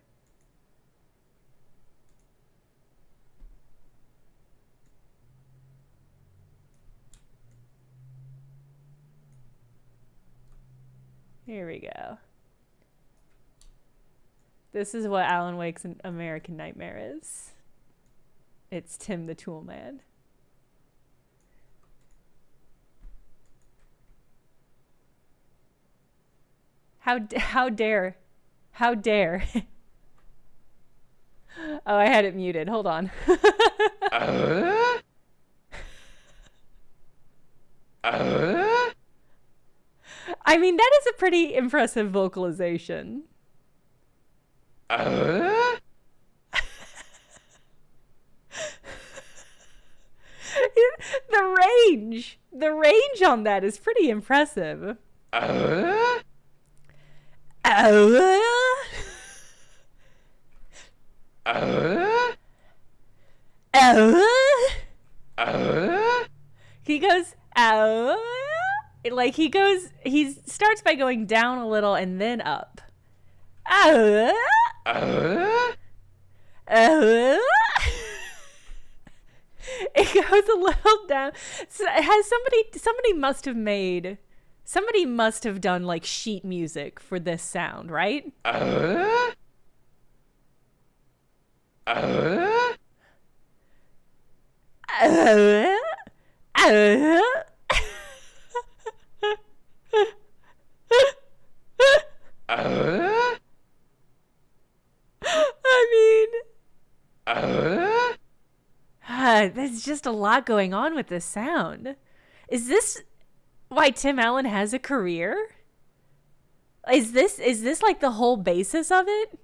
Here we go. This is what Alan Wake's American Nightmare is. It's Tim the Tool Man. How dare. Oh, I had it muted. Hold on. I mean, that is a pretty impressive vocalization. The range on that is pretty impressive. He goes, like he starts by going down a little and then up. It goes a little down. So somebody must have done like sheet music for this sound, right? There's just a lot going on with this sound. Is this why Tim Allen has a career? Is this like the whole basis of it?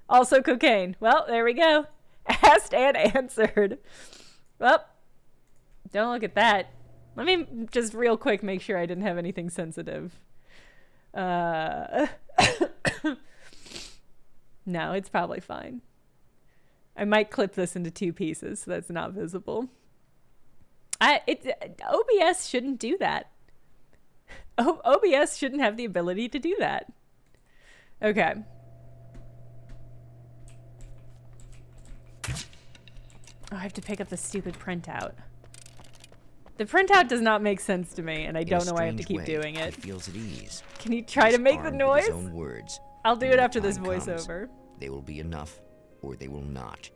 Also cocaine. Well, there we go. Asked and answered. Well, don't look at that. Let me just real quick make sure I didn't have anything sensitive. No, it's probably fine. I might clip this into 2 pieces so that's not visible. OBS shouldn't do that. OBS shouldn't have the ability to do that. Okay. Oh, I have to pick up the stupid printout. The printout does not make sense to me, and I don't know why I have to keep doing it. He feels at ease. Can you try to make the noise? His own words. I'll do it after this voiceover. They will be enough, or they will not.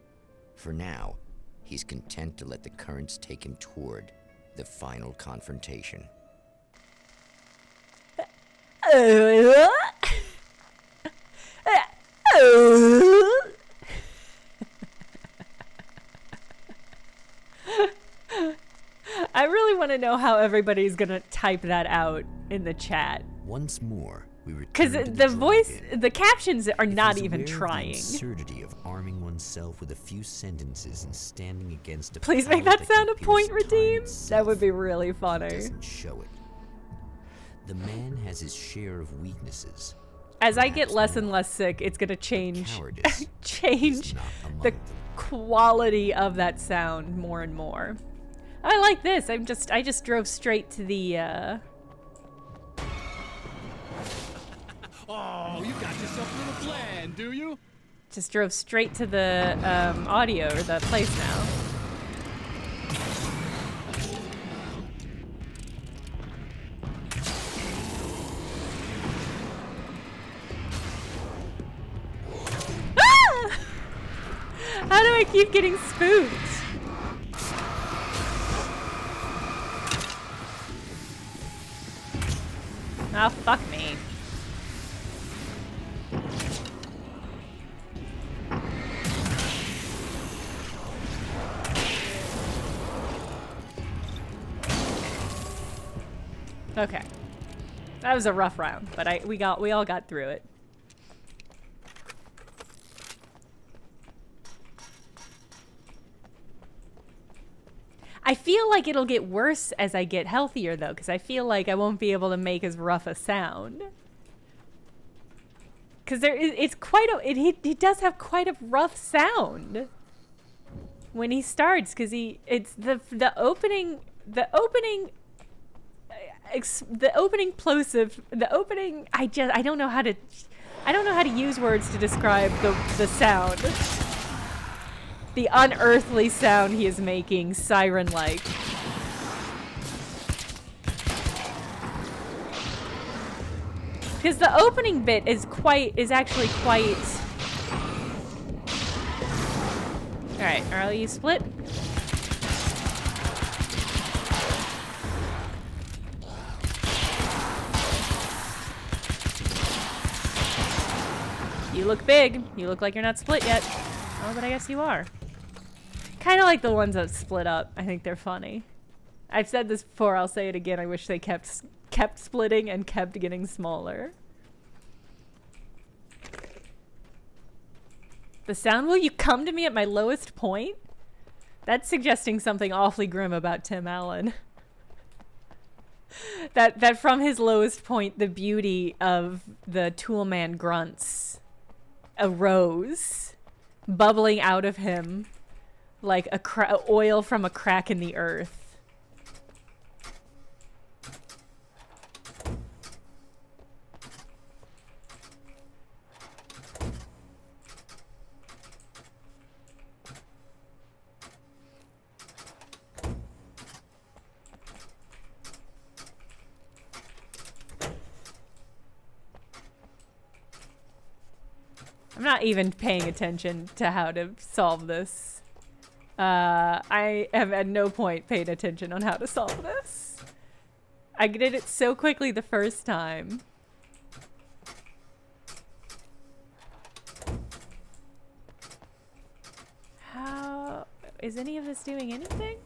For now, he's content to let the currents take him toward the final confrontation. I really want to know how everybody's gonna type that out in the chat. Once more, we return because to the voice, the captions are not even trying. The absurdity of arming oneself with a few sentences and standing against a Please make that sound a point redeem. That would be really funny. Doesn't show it. The man has his share of weaknesses. As I get less and less sick, it's gonna change the quality of that sound more and more. I like this. I just drove straight to the Oh, you got yourself a little plan, do you? Just drove straight to the audio or the place now. How do I keep getting spooked? Oh, fuck me. Okay. That was a rough round, but we all got through it. I feel like it'll get worse as I get healthier though, because I feel like I won't be able to make as rough a sound. Because he does have quite a rough sound when he starts, because it's the opening plosive, the opening, I don't know how to use words to describe the sound. The unearthly sound he is making, siren-like. Because the opening bit is actually quite... Alright, are you split? You look big. You look like you're not split yet. Oh, but I guess you are. Kind of like the ones that split up. I think they're funny. I've said this before, I'll say it again. I wish they kept splitting and kept getting smaller. The sound, will you come to me at my lowest point? That's suggesting something awfully grim about Tim Allen. that from his lowest point, the beauty of the Toolman grunts arose, bubbling out of him like oil from a crack in the earth. I'm not even paying attention to how to solve this. I have at no point paid attention on how to solve this. I did it so quickly the first time. How is any of this doing anything?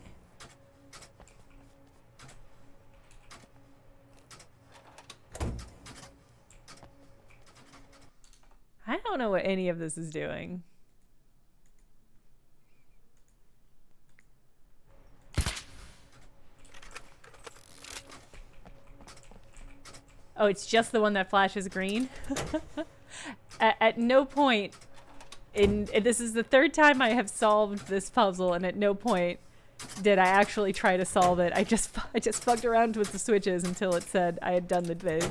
I don't know what any of this is doing. Oh, it's just the one that flashes green? At no point this is the third time I have solved this puzzle, and at no point did I actually try to solve it. I just fucked around with the switches until it said I had done the thing.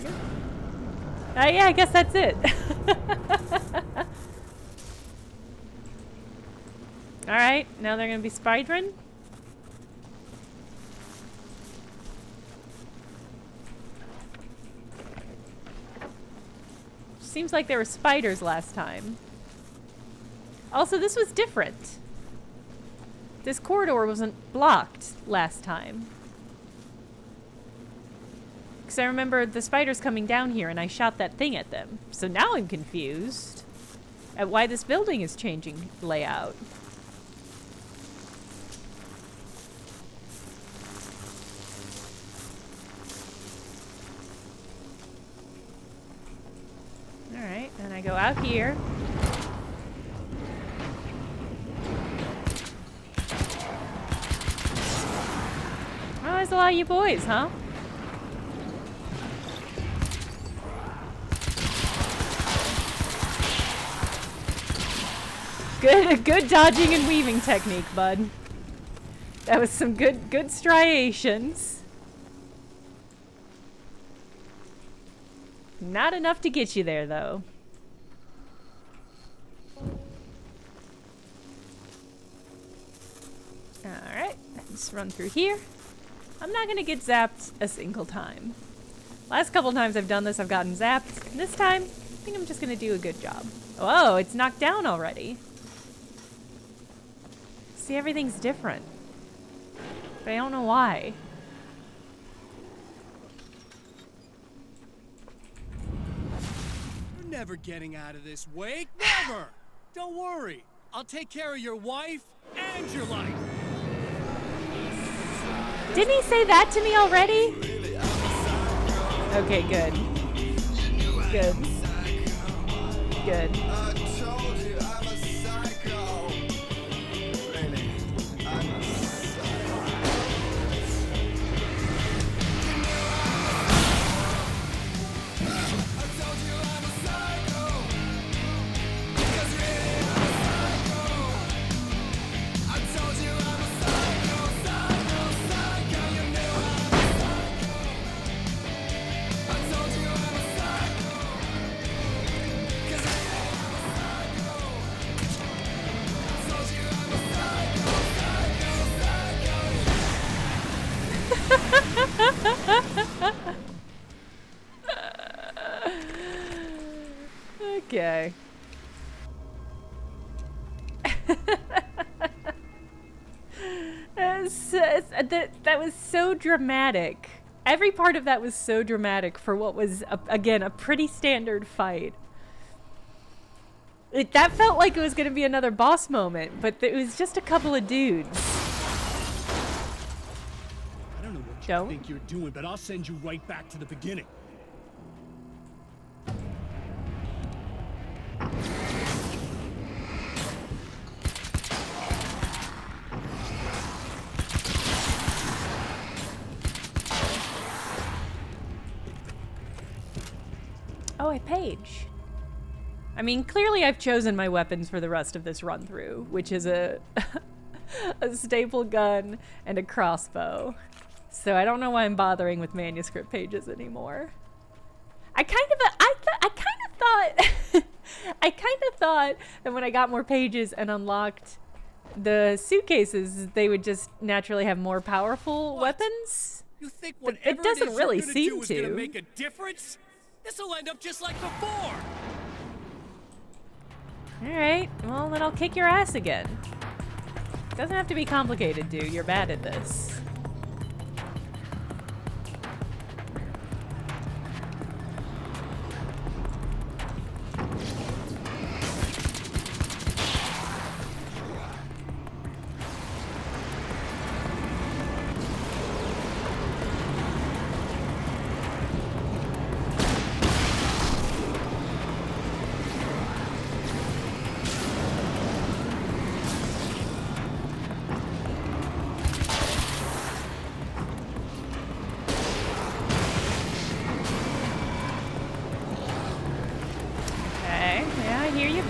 Yeah, I guess that's it. Alright, now they're gonna be spidering. Seems like there were spiders last time. Also, this was different. This corridor wasn't blocked last time. Because I remember the spiders coming down here and I shot that thing at them. So now I'm confused at why this building is changing layout. Alright, and I go out here. Oh, there's a lot of you boys, huh? Good dodging and weaving technique, bud. That was some good striations. Not enough to get you there, though. Alright, let's run through here. I'm not gonna get zapped a single time. Last couple times I've done this, I've gotten zapped. This time, I think I'm just gonna do a good job. Oh, it's knocked down already. See, everything's different. But I don't know why. You're never getting out of this, Wake. Never! Don't worry. I'll take care of your wife and your life. Didn't he say that to me already? Okay, good. Good. Good. Okay. That was so dramatic. Every part of that was so dramatic for what was, again, a pretty standard fight. That felt like it was going to be another boss moment, but it was just a couple of dudes. I don't know what you think you're doing, but I'll send you right back to the beginning. Oh, a page. I mean, clearly I've chosen my weapons for the rest of this run through, which is a staple gun and a crossbow. So I don't know why I'm bothering with manuscript pages anymore. I kind of thought that when I got more pages and unlocked the suitcases, they would just naturally have more powerful weapons. You think but whatever it doesn't really you're gonna seem do is to. gonna make a difference? This'll end up just like before. Alright, well then I'll kick your ass again. Doesn't have to be complicated, dude. You're bad at this.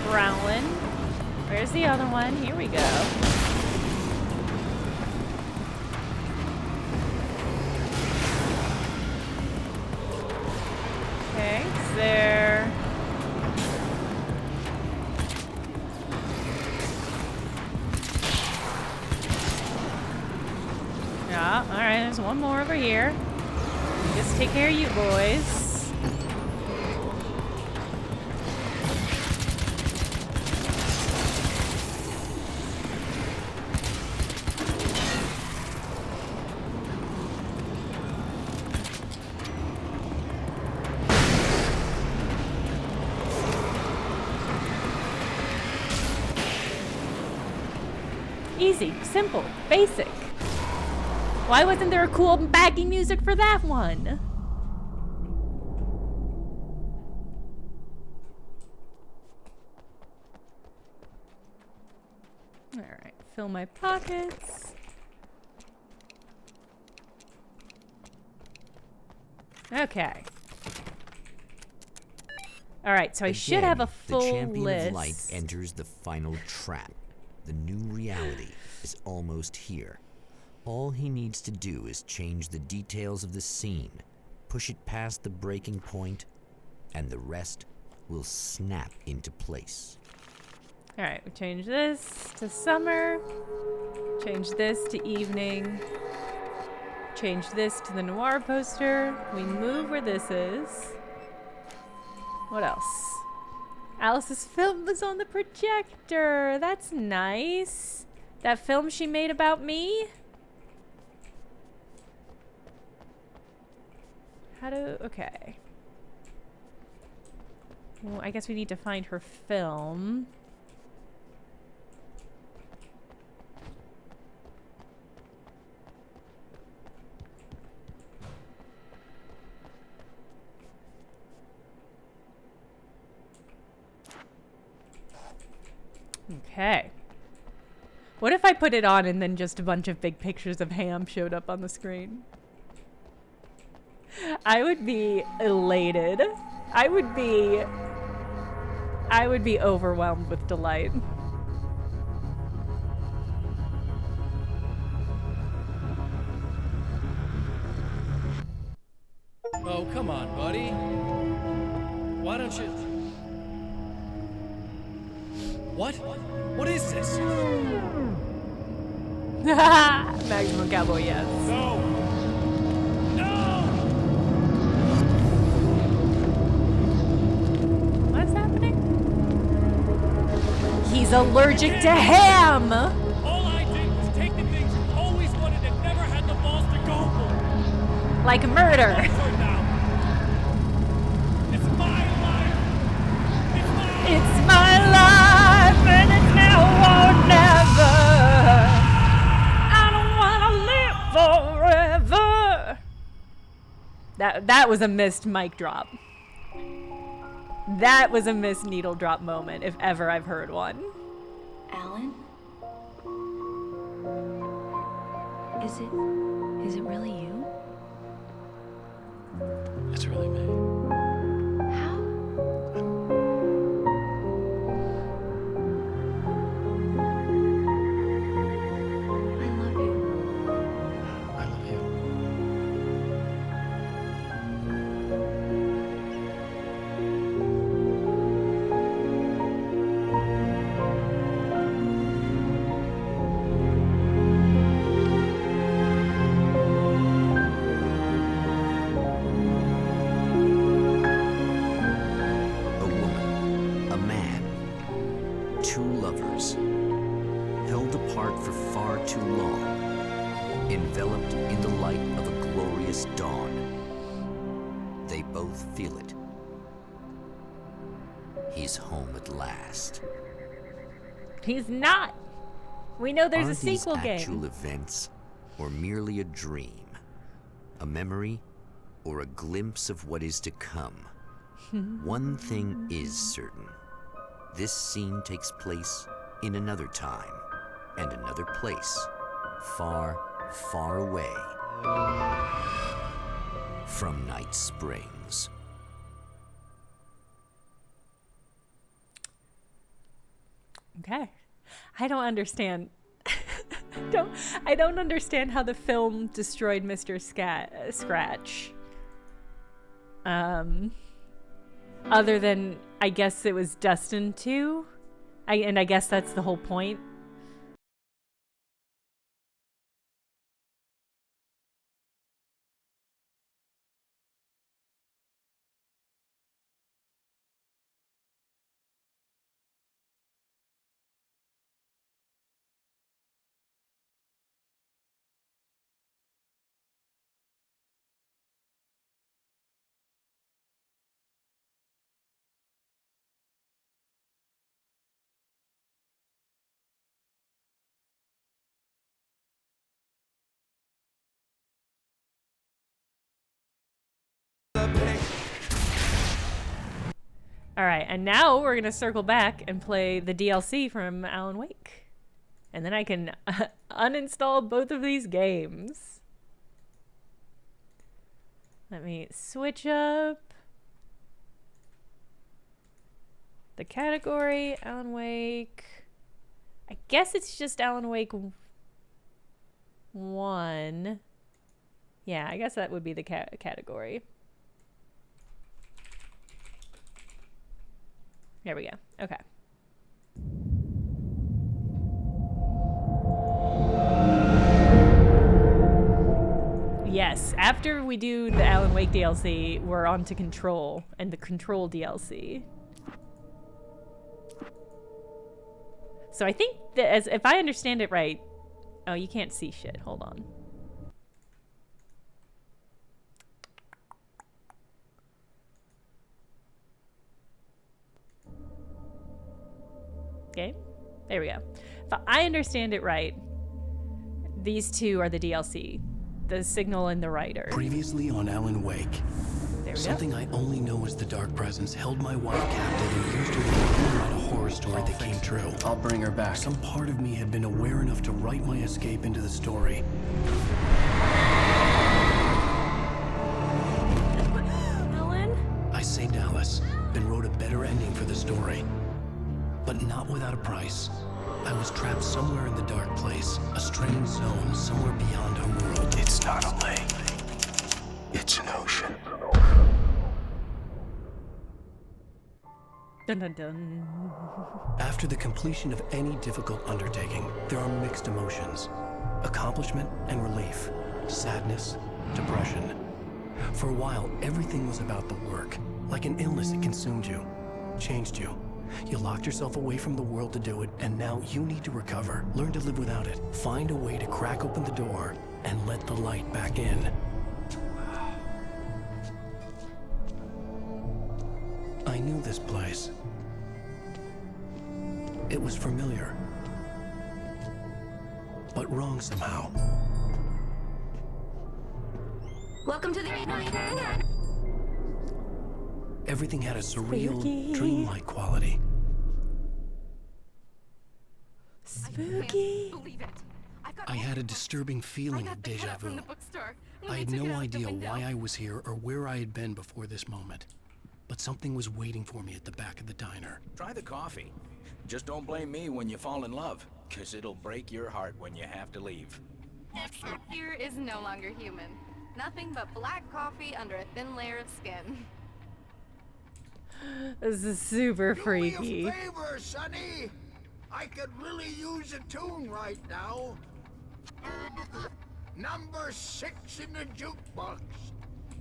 Growling. Where's the other one? Here we go. Okay, it's there. Yeah, alright, there's one more over here. Just take care of you boys. Easy, simple, basic. Why wasn't there a cool backing music for that one? Alright, fill my pockets. Okay. Alright, so I should have a full the champion list. of light enters the final trap. The new reality is almost here. All he needs to do is change the details of the scene, push it past the breaking point, and the rest will snap into place. Alright, we change this to summer. Change this to evening. Change this to the noir poster. We move where this is. What else? Alice's film was on the projector. That's nice. That film she made about me? Okay. Well, I guess we need to find her film. Okay. What if I put it on and then just a bunch of big pictures of ham showed up on the screen? I would be elated. I would be overwhelmed with delight. Oh, come on, buddy. Why don't you... What? What is this? Maximum Cowboy, yes. No! What's happening? He's allergic to ham! All I did was take the things you always wanted and never had the balls to go for. Like murder. It's my life. It's my life, and it's now or never. I don't wanna live forever. That was a missed mic drop. That was a missed needle drop moment, if ever I've heard one. Alan? Is it really you? It's really me. How? I love you. I love you. A woman, a man, two lovers, held apart for far too long, enveloped in the light of a glorious dawn. They both feel it. He's home at last. He's not. We know there's Are a sequel these actual game. events, or merely a dream, a memory, or a glimpse of what is to come? One thing is certain. This scene takes place in another time and another place, far, far away from Night Springs. Okay. I don't understand. I don't understand how the film destroyed Mr. Scratch. Other than, I guess it was destined to. And I guess that's the whole point. All right, and now we're going to circle back and play the DLC from Alan Wake. And then I can uninstall both of these games. Let me switch up the category, Alan Wake. I guess it's just Alan Wake 1. Yeah, I guess that would be the category. There we go. Okay. Yes, after we do the Alan Wake DLC, we're on to Control and the Control DLC. So I think that if I understand it right... Oh, you can't see shit. Hold on. Okay, there we go. If I understand it right, these two are the DLC. The Signal and the Rider. Previously on Alan-Wake. There we Something go. I only know as the Dark Presence held my wife captive and used her to write a horror story that came true. I'll bring her back. Some part of me had been aware enough to write my escape into the story. Alan? I saved Alice, then wrote a better ending for the story. But not without a price. I was trapped somewhere in the dark place, a strange zone somewhere beyond our world. It's not a lake. It's an ocean. Dun dun dun. After the completion of any difficult undertaking, there are mixed emotions. Accomplishment and relief. Sadness, depression. For a while, everything was about the work. Like an illness, it consumed you, changed you. You locked yourself away from the world to do it, and now you need to recover. Learn to live without it. Find a way to crack open the door and let the light back in. I knew this place. It was familiar, but wrong somehow. Welcome to the... Everything had a surreal, Spooky. dreamlike quality. Spooky. I had a disturbing feeling of deja vu. I had no idea why I was here or where I had been before this moment. But something was waiting for me at the back of the diner. Try the coffee. Just don't blame me when you fall in love, 'cause it'll break your heart when you have to leave. Here is no longer human. Nothing but black coffee under a thin layer of skin. This is super Do freaky. me a favor, Sonny. I could really use a tune right now. Number 6 in the jukebox.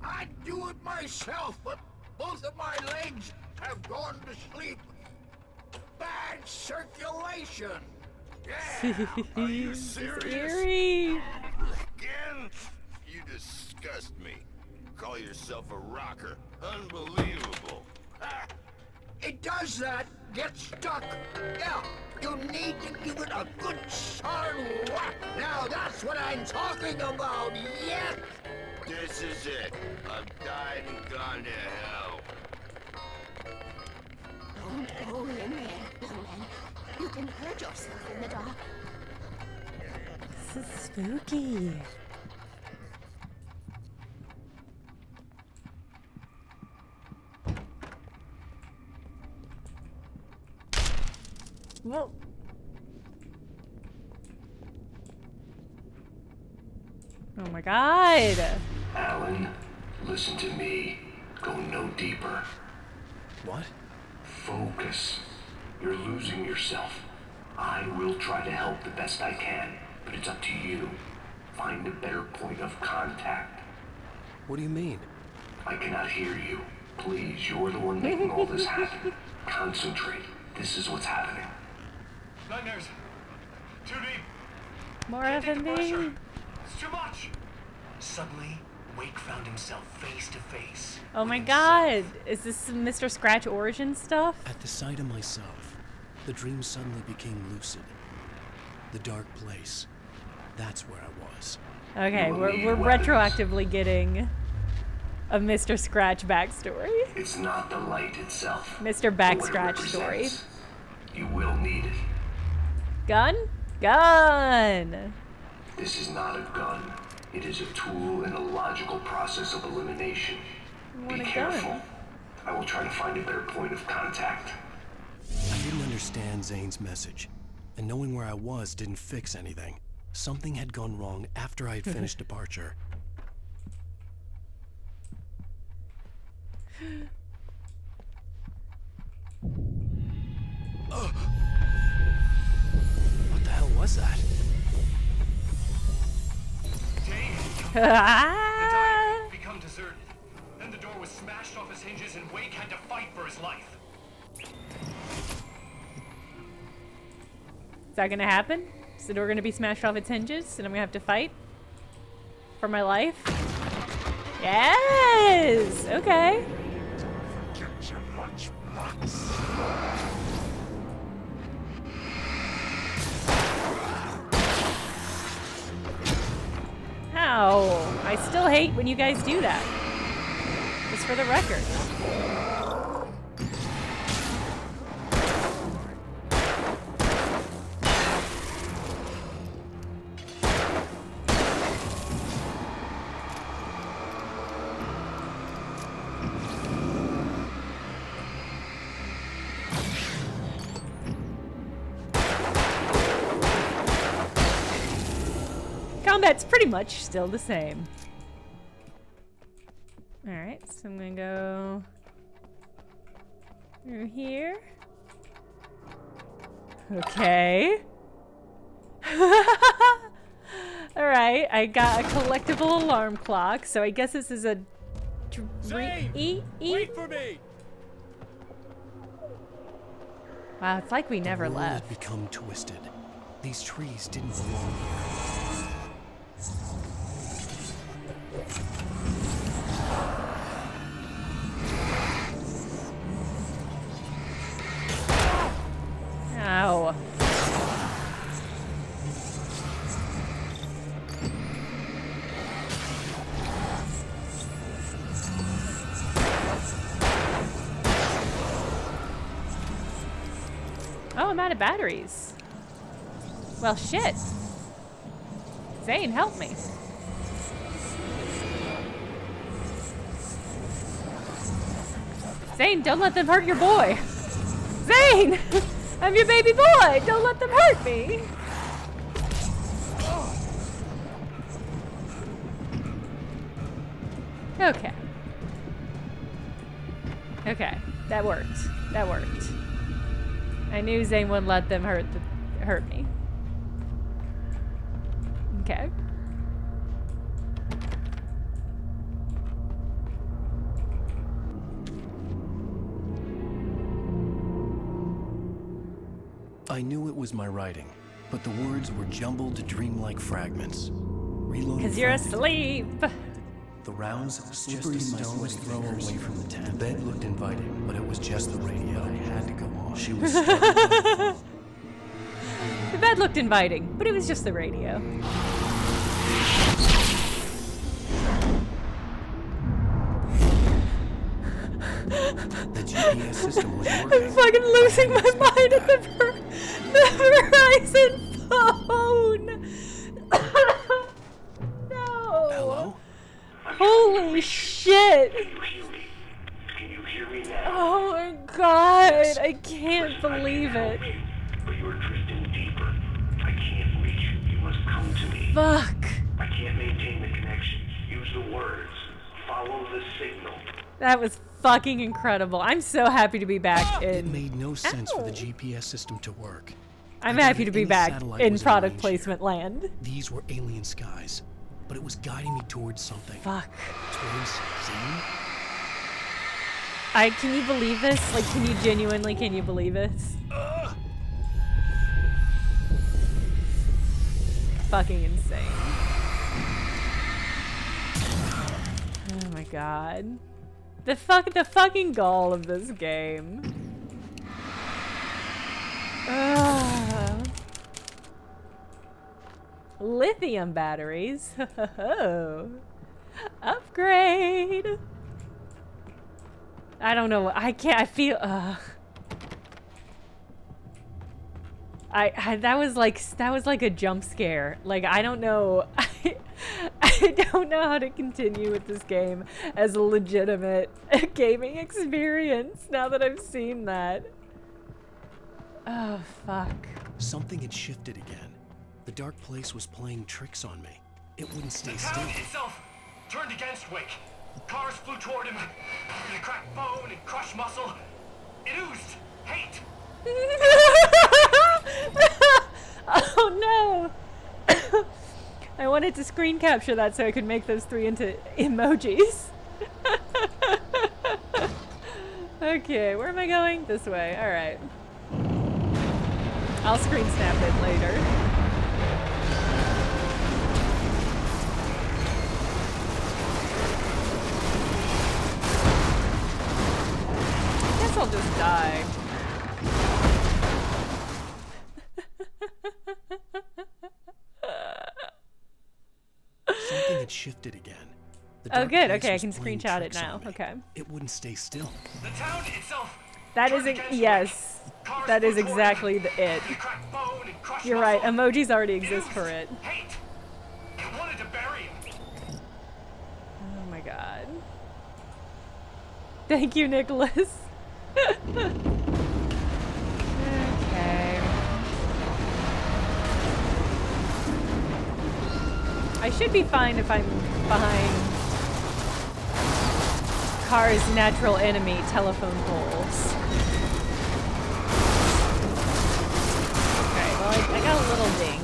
I'd do it myself, but both of my legs have gone to sleep. Bad circulation. Yeah. Are you serious? Scary. Again? You disgust me. Call yourself a rocker. Unbelievable. Ha. It does that. Get stuck. Yeah. You need to give it a good solid whack. Now that's what I'm talking about. Yes. This is it. I've died and gone to hell. Don't go in there, young man. You can hurt yourself in the dark. This is spooky. Whoa. Oh my god. Alan, listen to me. Go no deeper. What? Focus. You're losing yourself. I will try to help the best I can, but it's up to you. Find a better point of contact. What do you mean? I cannot hear you. Please, you're the one making all this happen. Concentrate. This is what's happening. Nightmares. Too deep. More Can't take the FMV. pressure. It's too much. Suddenly, Wake found himself face to face. Oh my god. Is this some Mr. Scratch origin stuff? At the sight of myself, the dream suddenly became lucid. The dark place. That's where I was. Okay, we're retroactively getting a Mr. Scratch backstory. It's not the light itself. Mr. Backscratch story. You will need it. Gun? Gun! This is not a gun. It is a tool in a logical process of elimination. I want Be a careful. gun. I will try to find a better point of contact. I didn't understand Zane's message, and knowing where I was didn't fix anything. Something had gone wrong after I had finished departure. What the hell was that? The diner become deserted. Then the door was smashed off his hinges and Wake had to fight for his life. Is that gonna happen? Is the door gonna be smashed off its hinges and I'm gonna have to fight for my life? Yes! Okay. Ow. I still hate when you guys do that. Just for the record. Combat's pretty much still the same. Alright, so I'm gonna go through here. Okay. Alright, I got a collectible alarm clock, so I guess this is a Zane, wait for me! Wow, it's like we never The world left. had become twisted. These trees didn't belong here. Ow. Oh, I'm out of batteries. Well, shit. Zane, help me. Zane, don't let them hurt your boy. Zane! I'm your baby boy! Don't let them hurt me! Okay. Okay, that worked. That worked. I knew Zane wouldn't let them hurt me. Okay. I knew it was my writing, but the words were jumbled dreamlike fragments. Reloading 'Cause you're frantically. asleep. The rounds slippery stone was thrown away from the tent. The bed looked inviting, but it was just the radio. I had to go on. She was struggling. The bed looked inviting, but it was just the radio. The GPS system was working. I'm fucking losing my mind at the Verizon phone. No. Hello? Holy shit. Can you hear me now? Oh my god. I can't believe it. But you're drifting deeper. I can't reach you. You must come to me. Fuck. I can't maintain the connection. Use the words. Follow the signal. That was fucking incredible. I'm so happy to be back in... It made no sense for the GPS system to work. I'm happy to be back in product placement land. These were alien skies, but it was guiding me towards something. Fuck. Towards Zane? Can you believe this? Like, can you believe this? Fucking insane. Oh my god. The fucking goal of this game. Lithium batteries. Upgrade. I don't know. I can't. I feel. That was like a jump scare. Like, I don't know. I don't know how to continue with this game as a legitimate gaming experience now that I've seen that. Oh, fuck. Something had shifted again. The dark place was playing tricks on me. It wouldn't stay still. The town itself turned against Wake. Cars flew toward him. It cracked bone and crushed muscle. It oozed hate. Oh no! I wanted to screen capture that so I could make those three into emojis. Okay, where am I going? This way. Alright. I'll screen snap it later. I guess I'll just die. Something had shifted again. Oh, good. Okay, I can screenshot it now. Okay. It wouldn't stay still. The town itself. That is yes. That is exactly it. You're right. Emojis already exist for it. It wanted to bury him. Oh my god. Thank you, Nicholas. Okay. I should be fine if I'm behind Car's natural enemy, telephone poles. Okay, well, I got a little ding.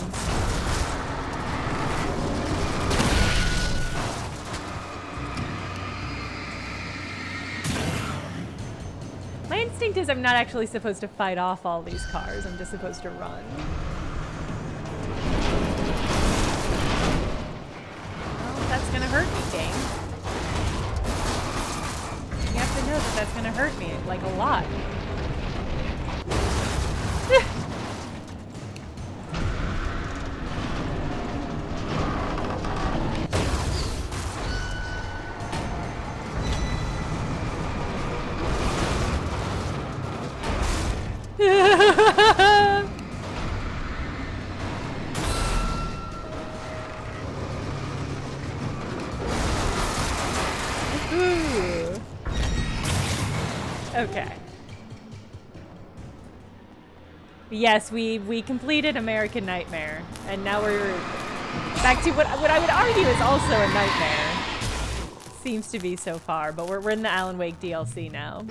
My instinct is I'm not actually supposed to fight off all these cars. I'm just supposed to run. Well, that's gonna hurt me, game. You have to know that that's gonna hurt me, like, a lot. Okay. Yes, we completed American Nightmare, and now we're back to what I would argue is also a nightmare. Seems to be so far, but we're in the Alan Wake DLC now.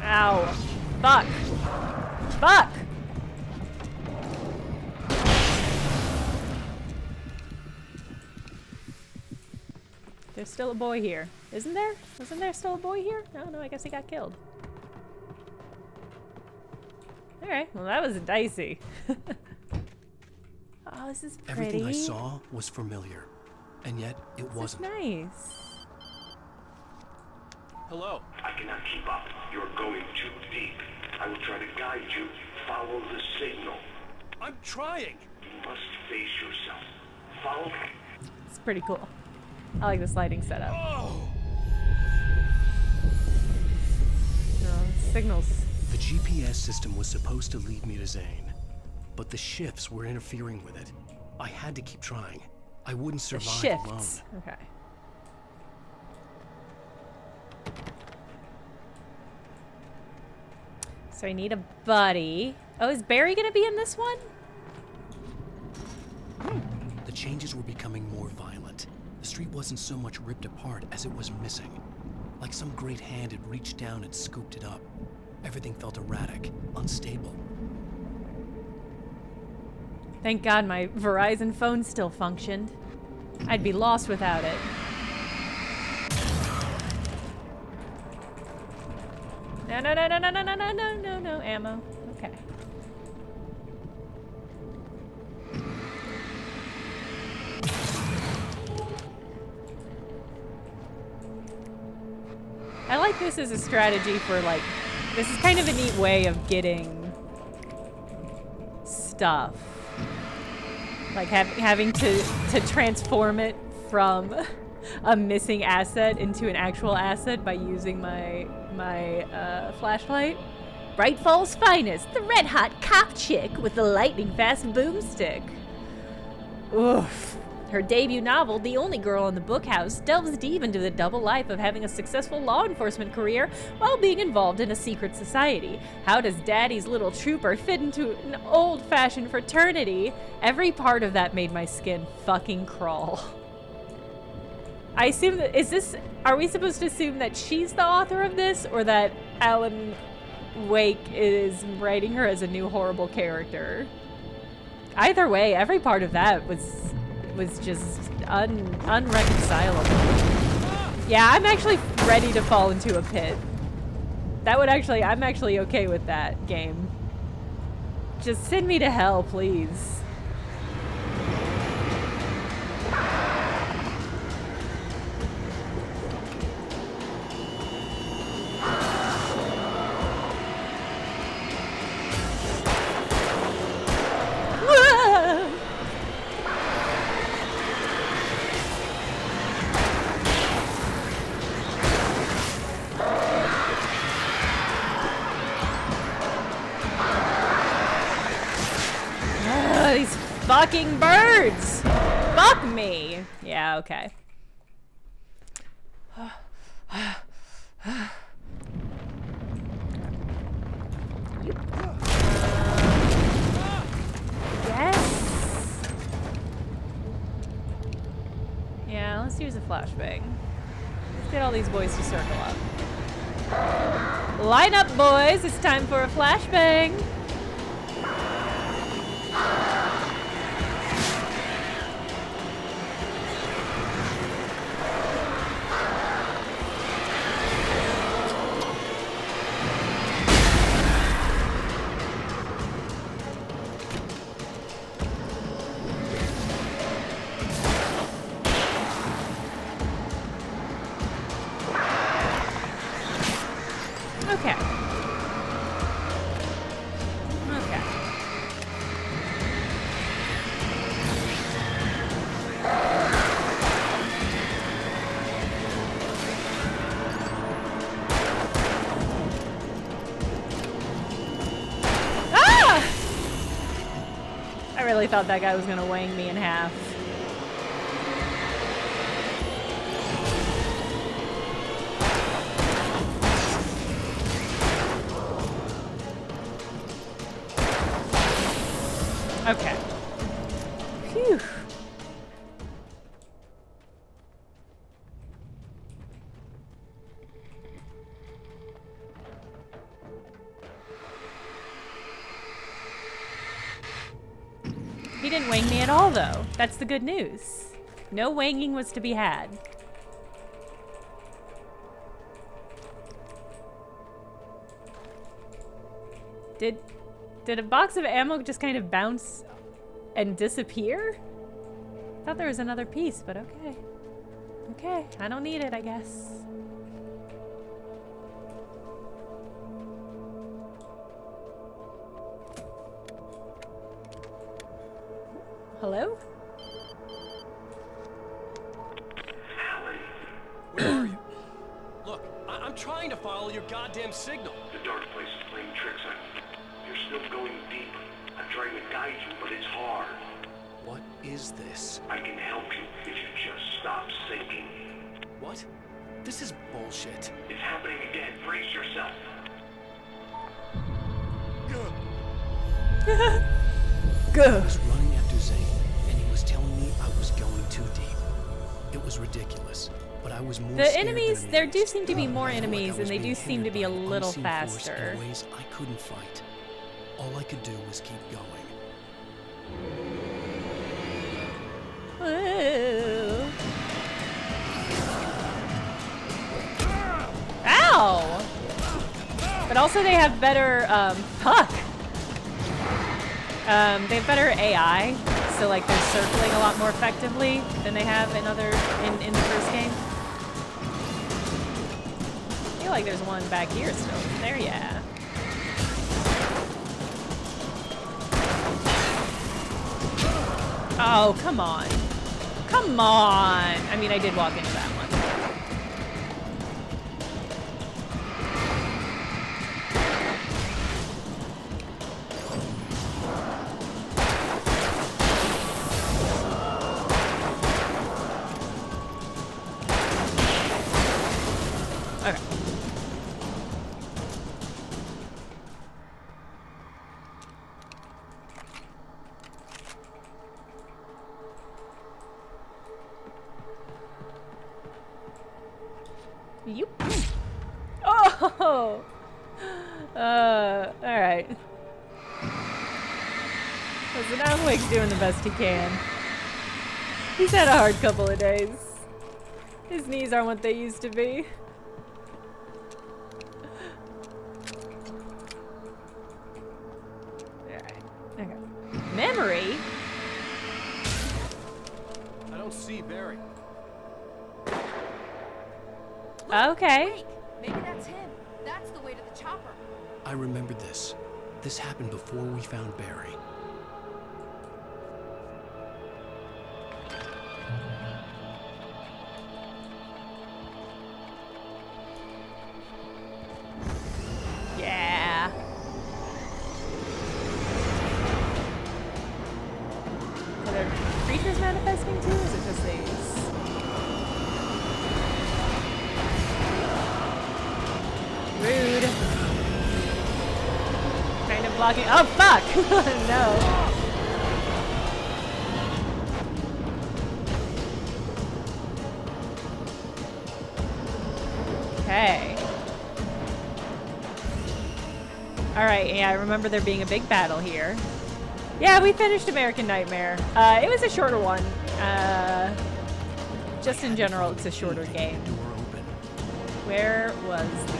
Ow. Fuck. Fuck! There's still a boy here. Isn't there? Wasn't there still a boy here? No, I guess he got killed. Alright, well that was dicey. Oh, this is pretty. Everything I saw was familiar, and yet it wasn't. Nice. Hello. I cannot keep up. You're going too deep. I will try to guide you. Follow the signal. I'm trying. You must face yourself. Follow. It's pretty cool. I like the sliding setup. Oh. No, signals. The GPS system was supposed to lead me to Zane, but the shifts were interfering with it. I had to keep trying. I wouldn't survive alone. Okay. So I need a buddy. Oh, is Barry gonna be in this one? The changes were becoming more violent. The street wasn't so much ripped apart as it was missing. Like some great hand had reached down and scooped it up. Everything felt erratic, unstable. Thank God my Verizon phone still functioned. I'd be lost without it. No, ammo. Okay. I like this as a strategy for, like, this is kind of a neat way of getting stuff. Like having to transform it from a missing asset into an actual asset by using my flashlight. Bright Fall's finest, the red-hot cop chick with the lightning-fast boomstick. Oof. Her debut novel, The Only Girl in the Bookhouse, delves deep into the double life of having a successful law enforcement career while being involved in a secret society. How does Daddy's little trooper fit into an old-fashioned fraternity? Every part of that made my skin fucking crawl. I assume that, are we supposed to assume that she's the author of this, or that Alan Wake is writing her as a new horrible character? Either way, every part of that was just unreconcilable. Yeah, I'm actually ready to fall into a pit. I'm actually okay with that game. Just send me to hell, please. These fucking birds! Fuck me! Yeah, okay. Yes? Yeah, let's use a flashbang. Let's get all these boys to circle up. Line up, boys! It's time for a flashbang! Okay. Okay. Ah! I really thought that guy was gonna wang me in half. Okay. Phew. He didn't wang me at all, though. That's the good news. No wanging was to be had. Did a box of ammo just kind of bounce and disappear? I thought there was another piece, but okay. Okay, I don't need it, I guess. Hello? Where are you? Look, I'm trying to follow your goddamn signal. The dark place is playing tricks on you. You're still going deep. I'm trying to guide you, but it's hard. What is this? I can help you if you just stop sinking. What? This is bullshit. It's happening again. Brace yourself. I was running after Zane, and he was telling me I was going too deep. It was ridiculous, but I was more The scared enemies, than there amused. do seem to be more I felt like enemies, I was and they do being seem to hindered be a by an little unseen force faster. in ways I couldn't fight. All I could do was keep going. Whoa. Ow! But also they have better, fuck! They have better AI, so like they're circling a lot more effectively than they have in the first game. I feel like there's one back here still. There, yeah. Oh, come on. Come on! I mean, I did walk into that one. You. Oh! Alright. Listen, Alan-Wake's doing the best he can. He's had a hard couple of days. His knees aren't what they used to be. Alright. Okay. Memory? I don't see Barry. Okay. Wait, maybe that's him. That's the way to the chopper. I remember this. This happened before we found Barry. Yeah. Are there creatures manifesting too, or is it just these? Rude. Kind of blocking. Oh, fuck! No. Okay. Alright, yeah, I remember there being a big battle here. Yeah, we finished American Nightmare. It was a shorter one. Just in general, it's a shorter game. Where was the key?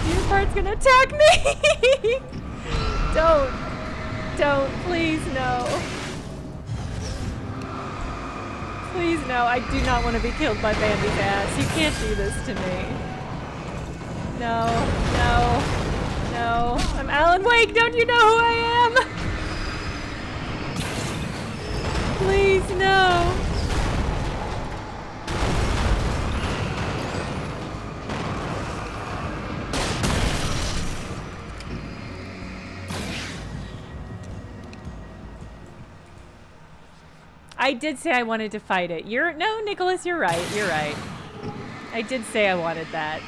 This part's gonna attack me! Don't, please, no. Please, no, I do not want to be killed by Bambi's ass. You can't do this to me. No, no, no. I'm Alan Wake, don't you know who I am? Please, no. I did say I wanted to fight it. No, Nicholas, you're right. You're right. I did say I wanted that.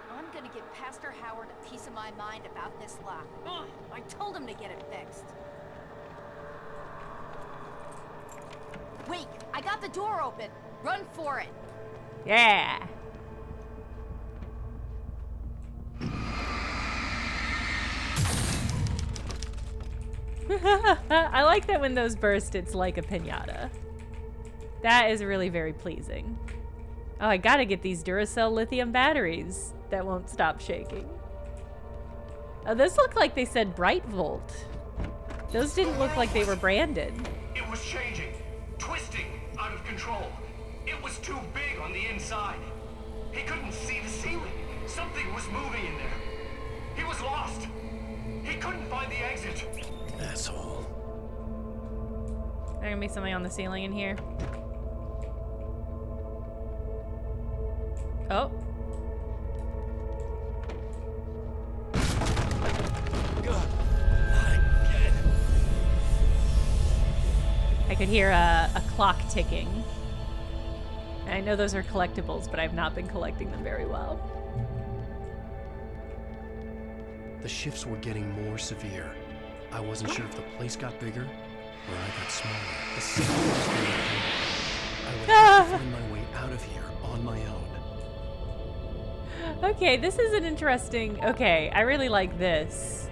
I'm gonna give Pastor Howard a piece of my mind about this lock. Ugh, I told him to get it fixed. Wait, I got the door open. Run for it. Yeah. I like that when those burst, it's like a piñata. That is really very pleasing. Oh, I gotta get these Duracell lithium batteries that won't stop shaking. Oh, those look like they said Bright Volt. Those didn't look like they were branded. It was changing, twisting, out of control. It was too big on the inside. He couldn't see the ceiling. Something was moving in there. He was lost. He couldn't find the exit. Asshole. There gonna be something on the ceiling in here. Oh. I could hear a clock ticking. And I know those are collectibles, but I've not been collecting them very well. The shifts were getting more severe. I wasn't sure if the place got bigger or I got smaller. The sound was getting bigger. I would have to find my way out of here on my own. Okay, this is an interesting... Okay, I really like this.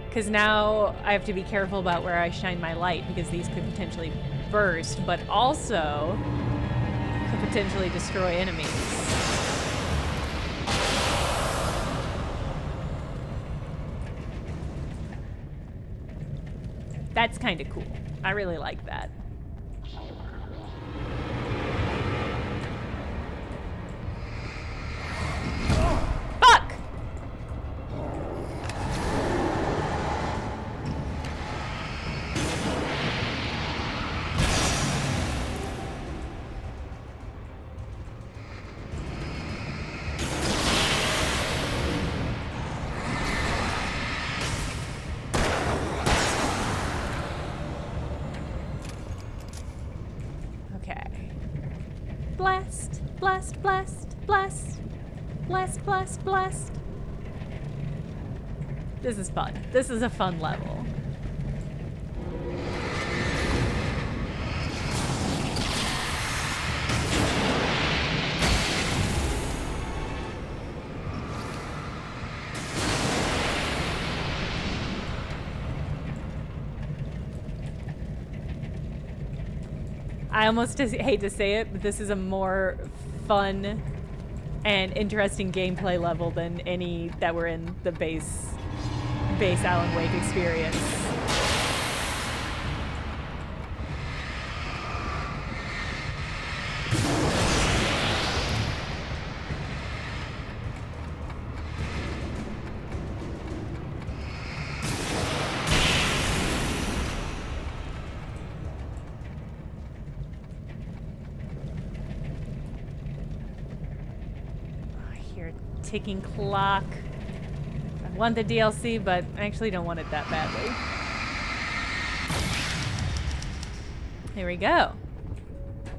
Because now I have to be careful about where I shine my light because these could potentially burst, but also could potentially destroy enemies. That's kind of cool. I really like that. Fuck! Blast, blast, blast, blast, blast, blast, blast. This is fun. This is a fun level. I almost hate to say it, but this is a more fun and interesting gameplay level than any that were in the base Alan-Wake experience. Ticking clock. I want the DLC, but I actually don't want it that badly. Here we go.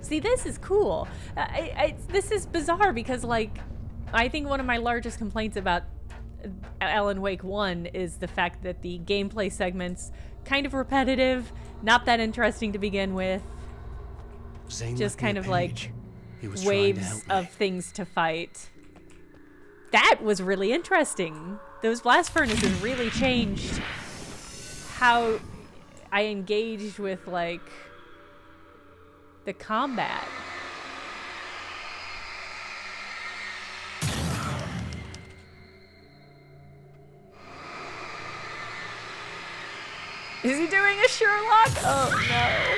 See, this is cool. This is bizarre because, like, I think one of my largest complaints about Alan Wake 1 is the fact that the gameplay segments kind of repetitive, not that interesting to begin with. Zane just kind of like waves of things to fight. That was really interesting. Those blast furnaces really changed how I engaged with, like, the combat. Is he doing a Sherlock? Oh no.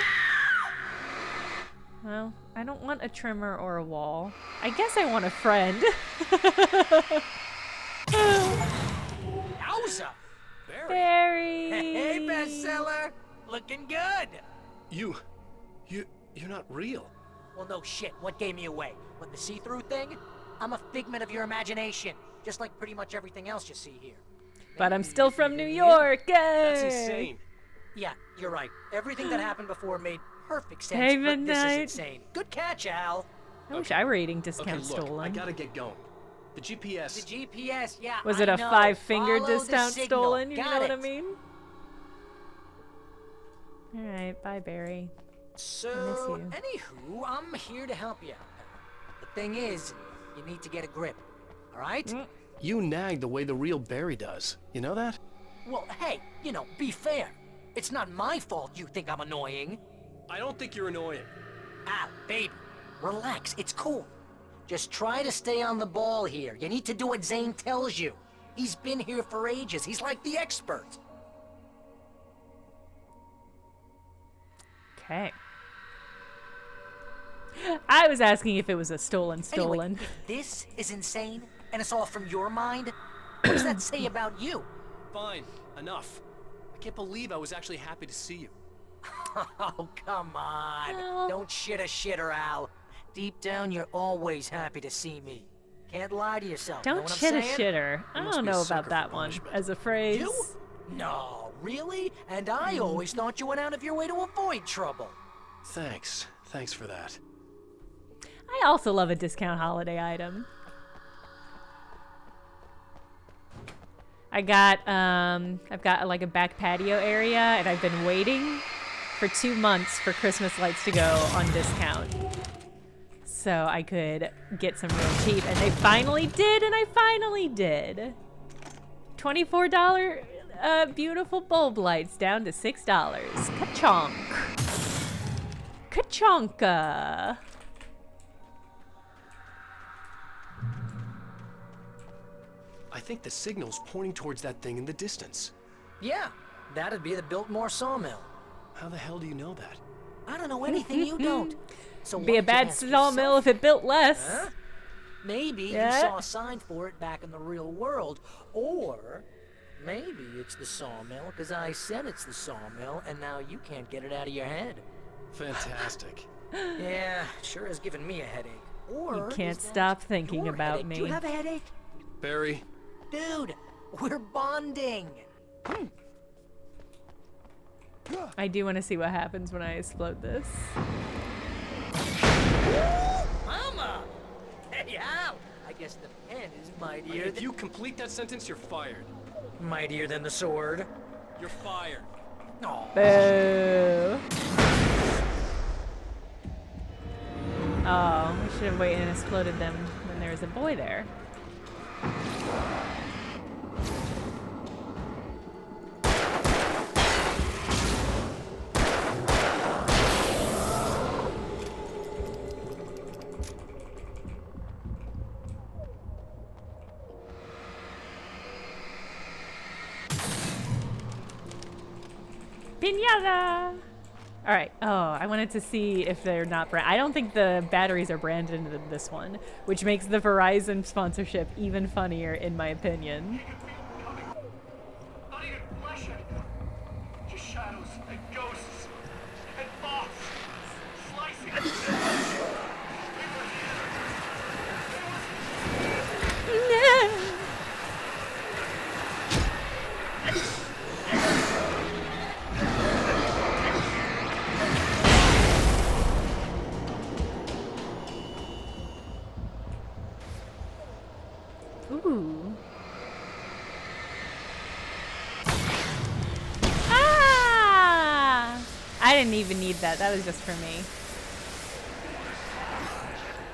Well, I don't want a trimmer or a wall. I guess I want a friend. Yowza! Barry! Hey, bestseller! Looking good! You're not real. Well, no shit. What gave me away? What, the see-through thing? I'm a figment of your imagination, just like pretty much everything else you see here. But I'm still from New York! Yay! That's insane. Yeah, you're right. Everything that happened before made perfect sense, Hey, but Midnight. this is insane. Good catch, Al. I wish I were eating discount Okay, look, stolen. I gotta get going. The GPS. The GPS, yeah. Was it I a know. 5-finger Follow the discount signal. stolen? You Got know what I it. mean? Alright, bye, Barry. So, I miss anywho, I'm here to help you. The thing is, you need to get a grip. All right? You nag the way the real Barry does. You know that? Well, hey, you know, be fair. It's not my fault you think I'm annoying. I don't think you're annoying. Al, baby, relax. It's cool. Just try to stay on the ball here. You need to do what Zane tells you. He's been here for ages. He's like the expert. Okay. I was asking if it was a stolen. Anyway, if this is insane, and it's all from your mind, what does that say about you? Fine, enough. I can't believe I was actually happy to see you. Oh, come on. Don't shit a shitter, Al. Deep down, you're always happy to see me. Can't lie to yourself. Know Don't what I'm shit a saying? shitter. I don't know about that one as a phrase. You? No, really? And I always thought you went out of your way to avoid trouble. Thanks. Thanks for that. I also love a discount holiday item. I've got like a back patio area, and I've been waiting for 2 months for Christmas lights to go on discount, so I could get some real cheap, and they finally did, and I finally did. $24 beautiful bulb lights down to $6. Ka-chonk. Ka-chonka. I think the signal's pointing towards that thing in the distance. Yeah, that'd be the Biltmore sawmill. How the hell do you know that? I don't know anything you don't. So Be a bad sawmill if it built less. Huh? Maybe Yeah. you saw a sign for it back in the real world, or maybe it's the sawmill because I said it's the sawmill, and now you can't get it out of your head. Fantastic. Yeah, sure has given me a headache. Or You can't is that stop thinking your about headache? me. Do you have a headache? Barry. Dude, we're bonding. I do want to see what happens when I explode this. Mama! Hey, Al! I guess the pen is mightier If than... you complete that sentence, you're fired. Mightier than the sword. You're fired. Oh. Boo. Oh, we should have waited and exploded them when there was a boy there. Piñata! Alright, oh, I wanted to see if they're not I don't think the batteries are branded into this one, which makes the Verizon sponsorship even funnier, in my opinion. Not even flesh anymore. Just shadows and ghosts and thoughts slicing. No! Ooh. Ah! I didn't even need that. That was just for me.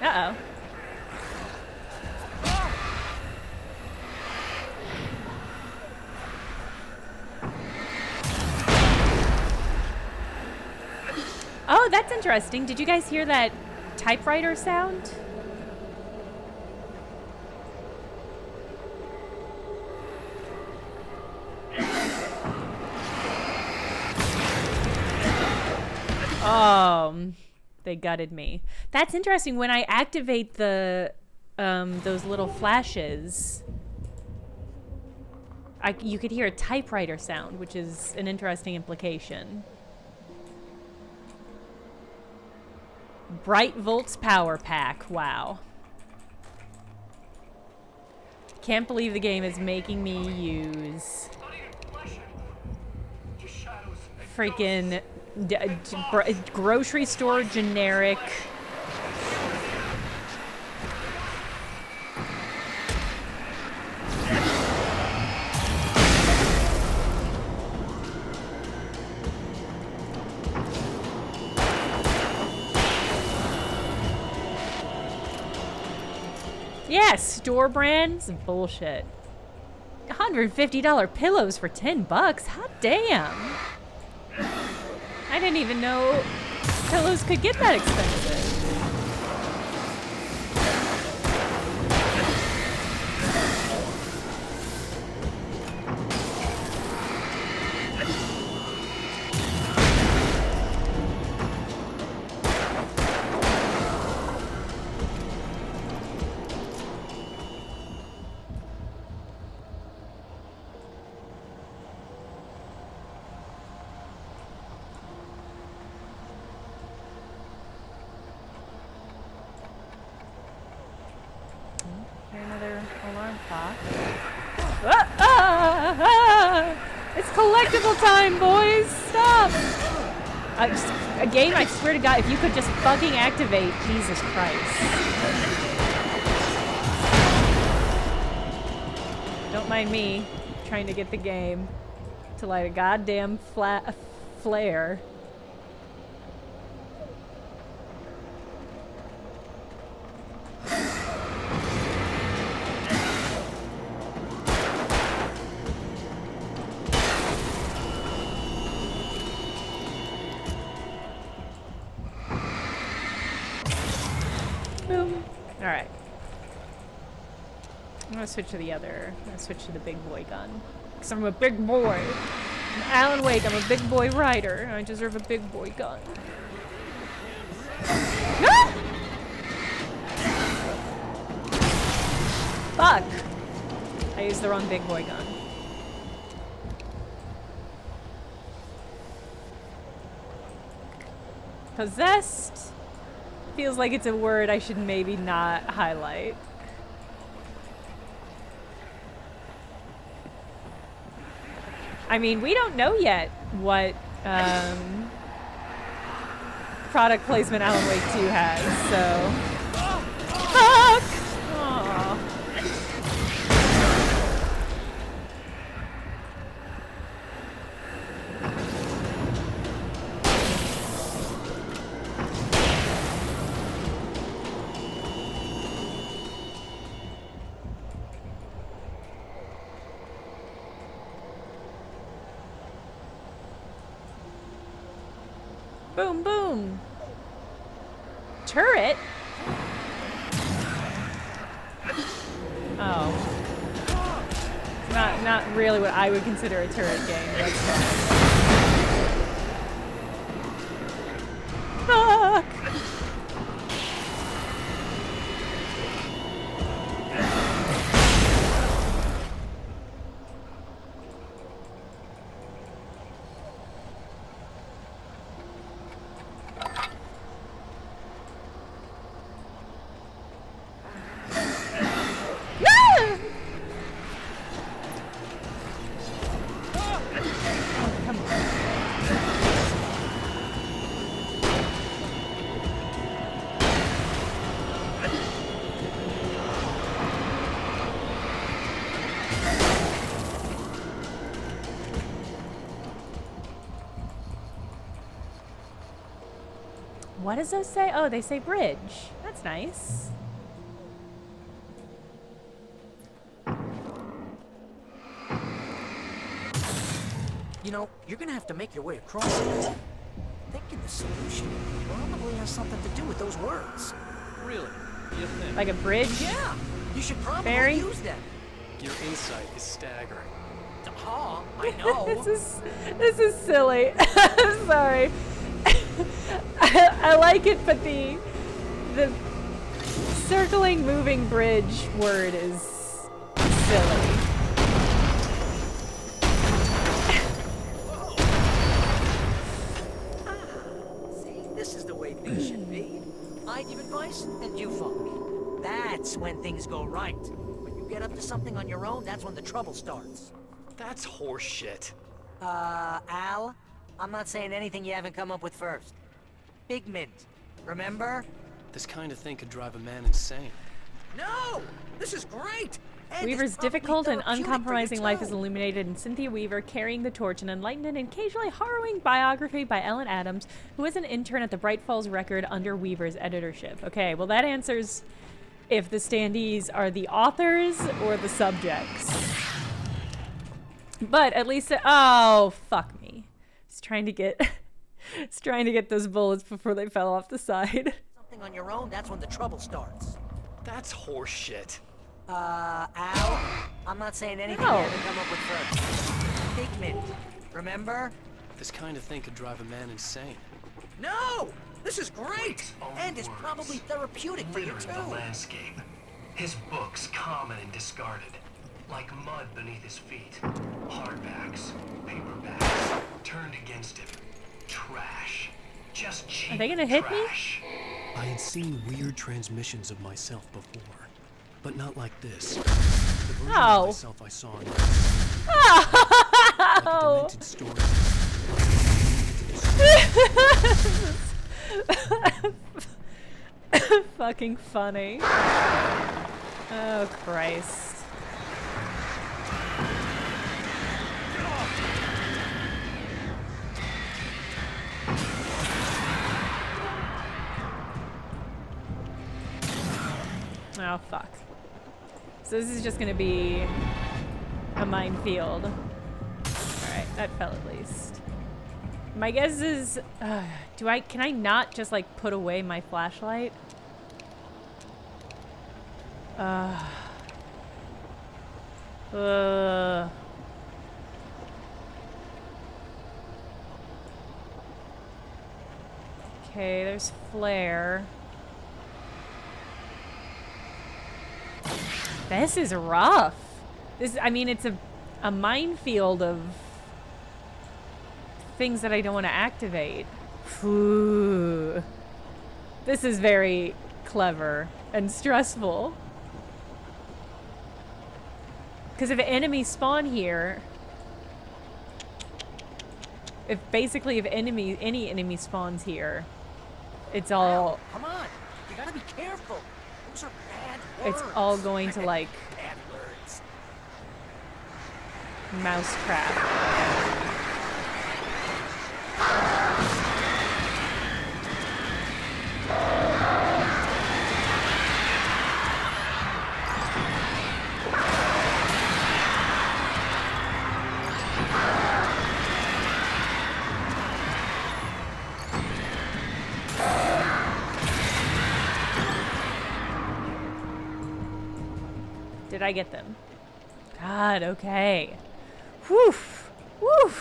Uh-oh. Oh, that's interesting. Did you guys hear that typewriter sound? They gutted me. That's interesting. When I activate the those little flashes, you could hear a typewriter sound, which is an interesting implication. Bright Volts Power Pack. Wow. Can't believe the game is making me use freaking grocery store generic yeah, store brands bullshit. $150 pillows for $10. Hot damn. I didn't even know pillows could get that expensive. Another alarm clock. It's collectible time, boys! Stop! A game, I swear to God, if you could just fucking activate, Jesus Christ. Don't mind me trying to get the game to light a goddamn flare. Boom. Alright. I'm gonna switch to the other. I'm gonna switch to the big boy gun. Because I'm a big boy. I'm Alan-Wake, I'm a big boy rider. I deserve a big boy gun. Ah! Fuck! I used the wrong big boy gun. Possessed feels like it's a word I should maybe not highlight. I mean, we don't know yet what product placement Alan-Wake 2 has, so... Fuck! Aww. Boom, boom. Turret? Oh. Not really what I would consider a turret game. That's fine. Fuck! What does those say? Oh, they say bridge. That's nice. You know, you're gonna have to make your way across it. Thinking the solution probably has something to do with those words. Really? You think? Like a bridge? Yeah, you should probably Barry? use them. Your insight is staggering. Oh, I know. This is silly. I'm sorry. I like it, but the circling moving bridge word is silly. See, this is the way things should be. I give advice and you follow me. That's when things go right. When you get up to something on your own, that's when the trouble starts. That's horseshit. Al, I'm not saying anything you haven't come up with first. Big mint, remember? This kind of thing could drive a man insane. No! This is great! And Weaver's difficult and uncompromising life is illuminated in Cynthia Weaver, Carrying the Torch, an enlightened and occasionally harrowing biography by Ellen Adams, who was an intern at the Bright Falls Record under Weaver's editorship. Okay, well that answers if the standees are the authors or the subjects. But at least, oh, fuck me. Just trying to get... It's trying to get those bullets before they fell off the side. Something on your own, that's when the trouble starts. That's horseshit. Al, I'm not saying anything No. you haven't come up with first. Big mint, remember? This kind of thing could drive a man insane. No! This is great! And it's probably therapeutic for you Litter too. in the landscape. His books common and discarded. Like mud beneath his feet. Hardbacks, paperbacks, turned against him. Trash. Just cheap Are they gonna hit trash. I had seen weird transmissions of myself before, but not like this. The version of myself I saw in like a demented story. Fucking funny. Oh, Christ. Oh, fuck. So this is just gonna be a minefield. Alright, that fell at least. My guess is, can I not just like put away my flashlight? Okay, there's flare. This is rough. I mean, it's a minefield of things that I don't want to activate. Ooh. This is very clever and stressful. Because if enemies spawn here, if any enemy spawns here, it's all... Come on, you gotta be careful. Those are bad words. It's all going to like Bad words. mousetrap. Did I get them? God, okay. Whew. Whew.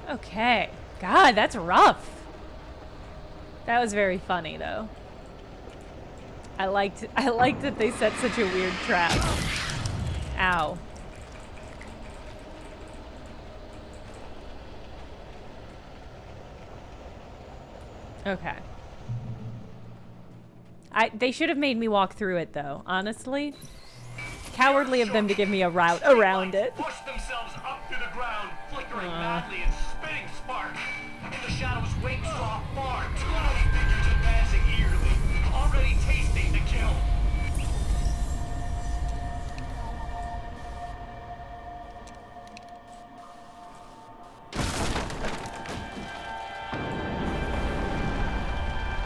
Okay. God, that's rough. That was very funny, though. I liked that they set such a weird trap. Ow. Okay. They should have made me walk through it, though, honestly. Cowardly of them to give me a route around it. Pushed themselves up to the ground, flickering madly and spitting sparks. In the shadows, wings draw far. 2 figures advancing eagerly, already tasting the kill.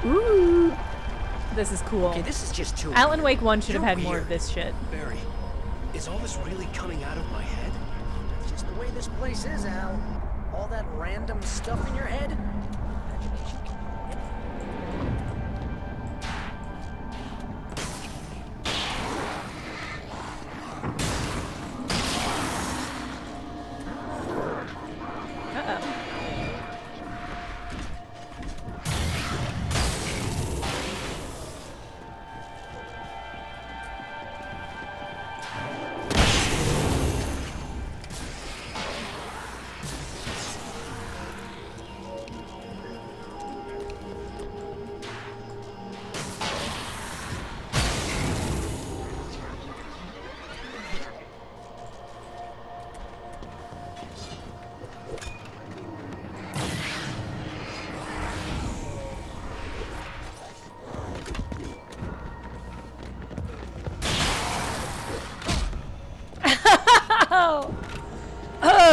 Ooh. This is cool. Okay, this is just too Alan-Wake 1 should have had more of this shit. Barry, is all this really coming out of my head? That's just the way this place is, Al. All that random stuff in your head.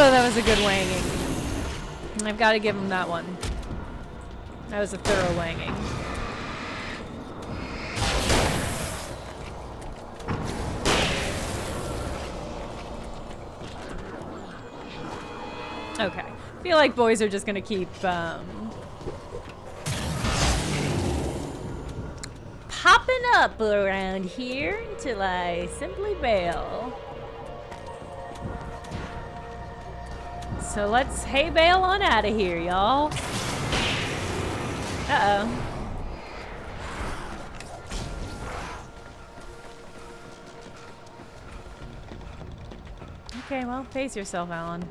That was a good wanging. I've got to give him that one. That was a thorough wanging. Okay. I feel like boys are just going to keep popping up around here until I simply bail. So let's hay bail on out of here, y'all. Uh-oh. Okay, well, face yourself, Alan.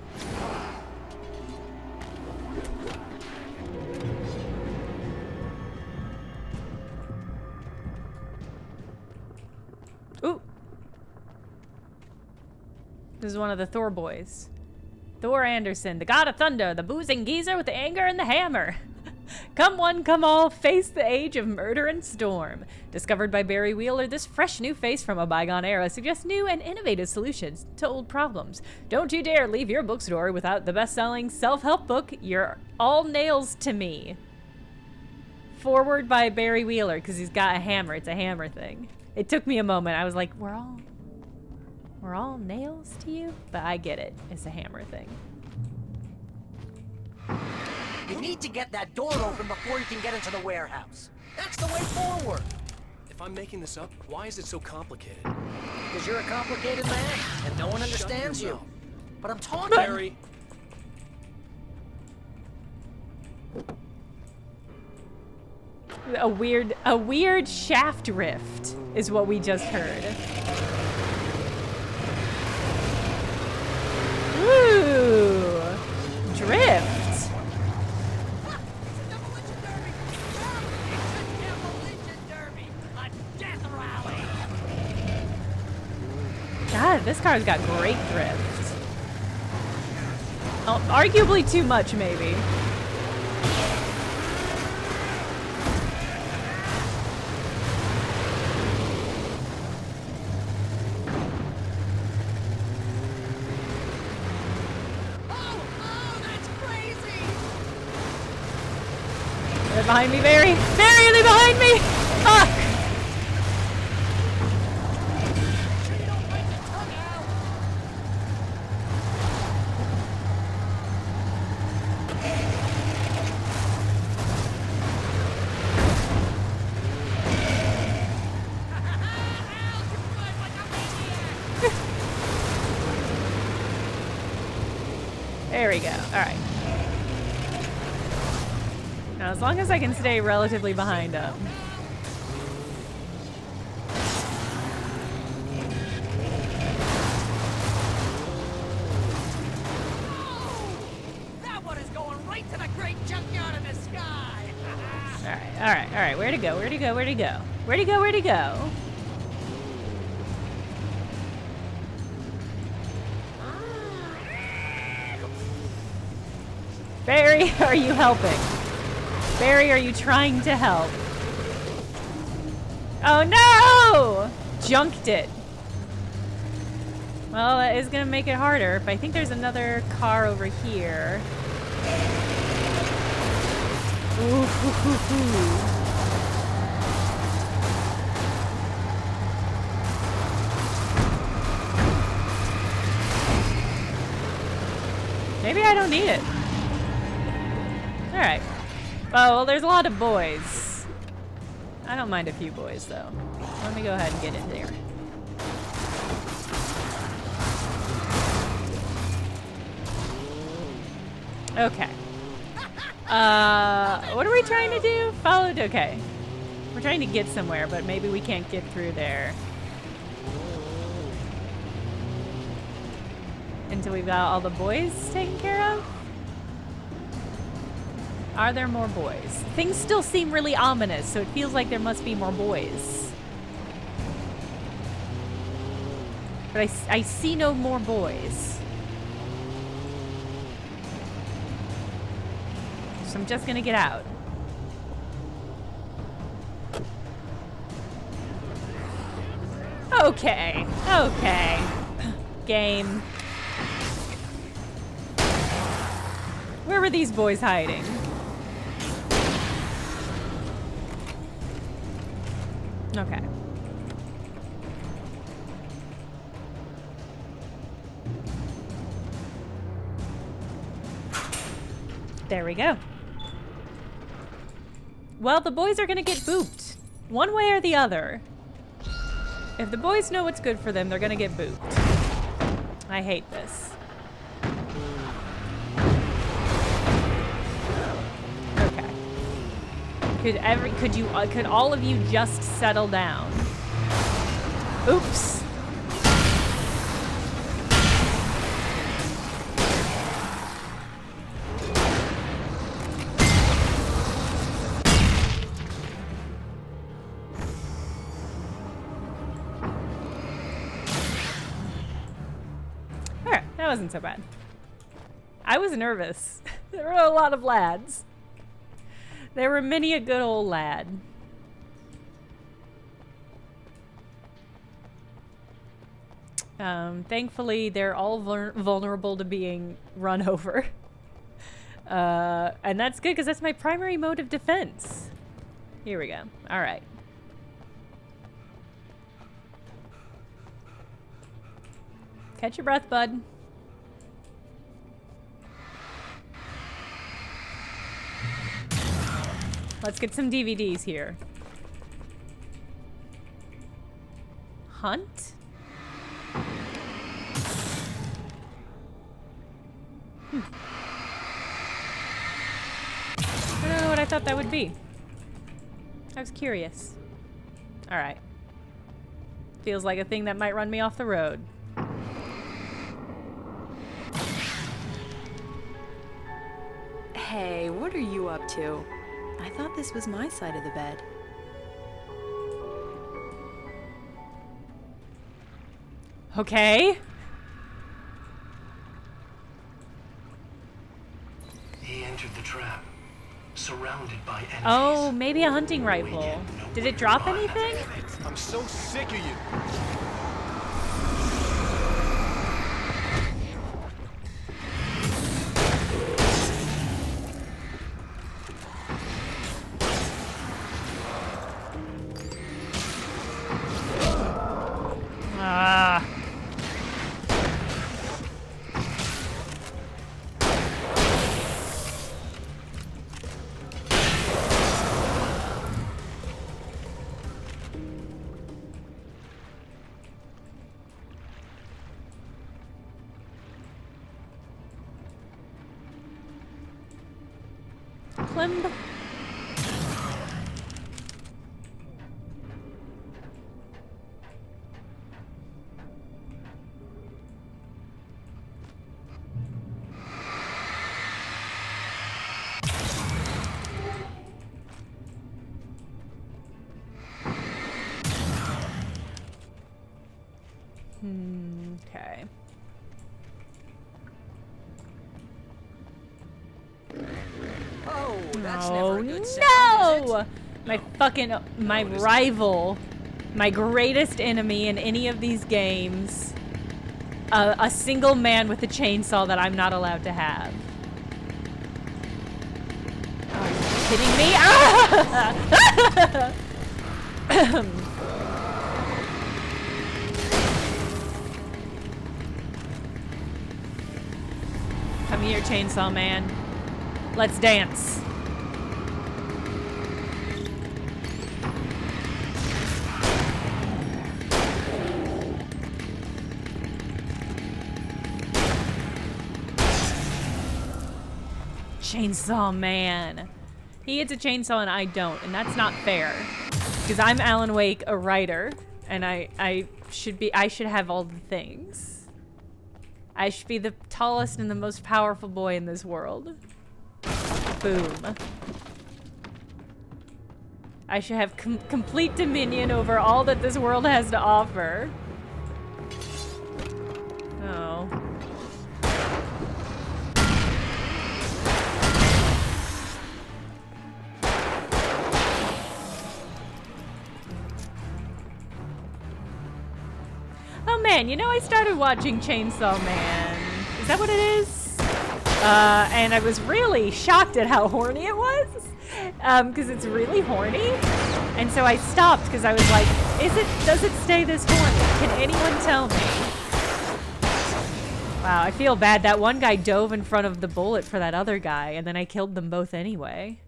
Ooh. This is one of the Thor boys. Thor Anderson, the god of thunder, the boozing geezer with the anger and the hammer. Come one, come all, face the age of murder and storm. Discovered by Barry Wheeler, this fresh new face from a bygone era suggests new and innovative solutions to old problems. Don't you dare leave your bookstore without the best-selling self-help book, You're All Nails to Me. Forward by Barry Wheeler, because he's got a hammer. It's a hammer thing. It took me a moment. I was like, we're all nails to you? But I get it. It's a hammer thing. You need to get that door open before you can get into the warehouse. That's the way forward. If I'm making this up, why is it so complicated? Because you're a complicated man, and no one understands you. But I'm talking... Barry. A weird shaft rift is what we just heard. Ooh, drift. God, this car's got great drift. Oh, arguably too much, maybe. They're behind me, Barry. Barry, are they behind me? Fuck! There we go. Alright. Now, as long as I can stay relatively behind him. That one is going right to the great junkyard in the sky. Alright. Where'd he go? Where'd he go? Where'd he go? Where'd he go? Where'd he go? Barry, are you helping? Barry, are you trying to help? Oh no! Junked it. Well, that is gonna make it harder, but I think there's another car over here. Ooh, hoo, hoo, hoo. Maybe I don't need it. Alright. Well, there's a lot of boys. I don't mind a few boys, though. Let me go ahead and get in there. Okay. What are we trying to do? Followed? Okay. We're trying to get somewhere, but maybe we can't get through there. Until we've got all the boys taken care of? Are there more boys? Things still seem really ominous, so it feels like there must be more boys. But I see no more boys. So I'm just gonna get out. Okay. Okay. Game. Where were these boys hiding? Okay. There we go. Well, the boys are gonna get booped. One way or the other. If the boys know what's good for them, they're gonna get booped. I hate this. Could all of you just settle down? Oops. Alright, that wasn't so bad. I was nervous. There were a lot of lads. There were many a good old lad. Thankfully, they're all vulnerable to being run over. And that's good, because that's my primary mode of defense. Here we go. All right. Catch your breath, bud. Let's get some DVDs here. Hunt? I don't know what I thought that would be. I was curious. Alright. Feels like a thing that might run me off the road. Hey, what are you up to? I thought this was my side of the bed. Okay. He entered the trap, surrounded by enemies. Oh, maybe a hunting rifle. Did it drop anything? I'm so sick of you. Climb. Okay. Oh, that's never a good sound, no! is it? My rival, my greatest enemy in any of these games, a single man with a chainsaw that I'm not allowed to have. Are you kidding me? Ah! Come here, chainsaw man. Let's dance. Chainsaw man. He gets a chainsaw and I don't, and that's not fair. Because I'm Alan Wake, a writer, and I should have all the things. I should be the tallest and the most powerful boy in this world. Boom. I should have complete dominion over all that this world has to offer. Oh. Oh man, you know I started watching Chainsaw Man. Is that what it is? And I was really shocked at how horny it was. Because it's really horny. And so I stopped because I was like, does it stay this horny? Can anyone tell me? Wow, I feel bad. That one guy dove in front of the bullet for that other guy, and then I killed them both anyway.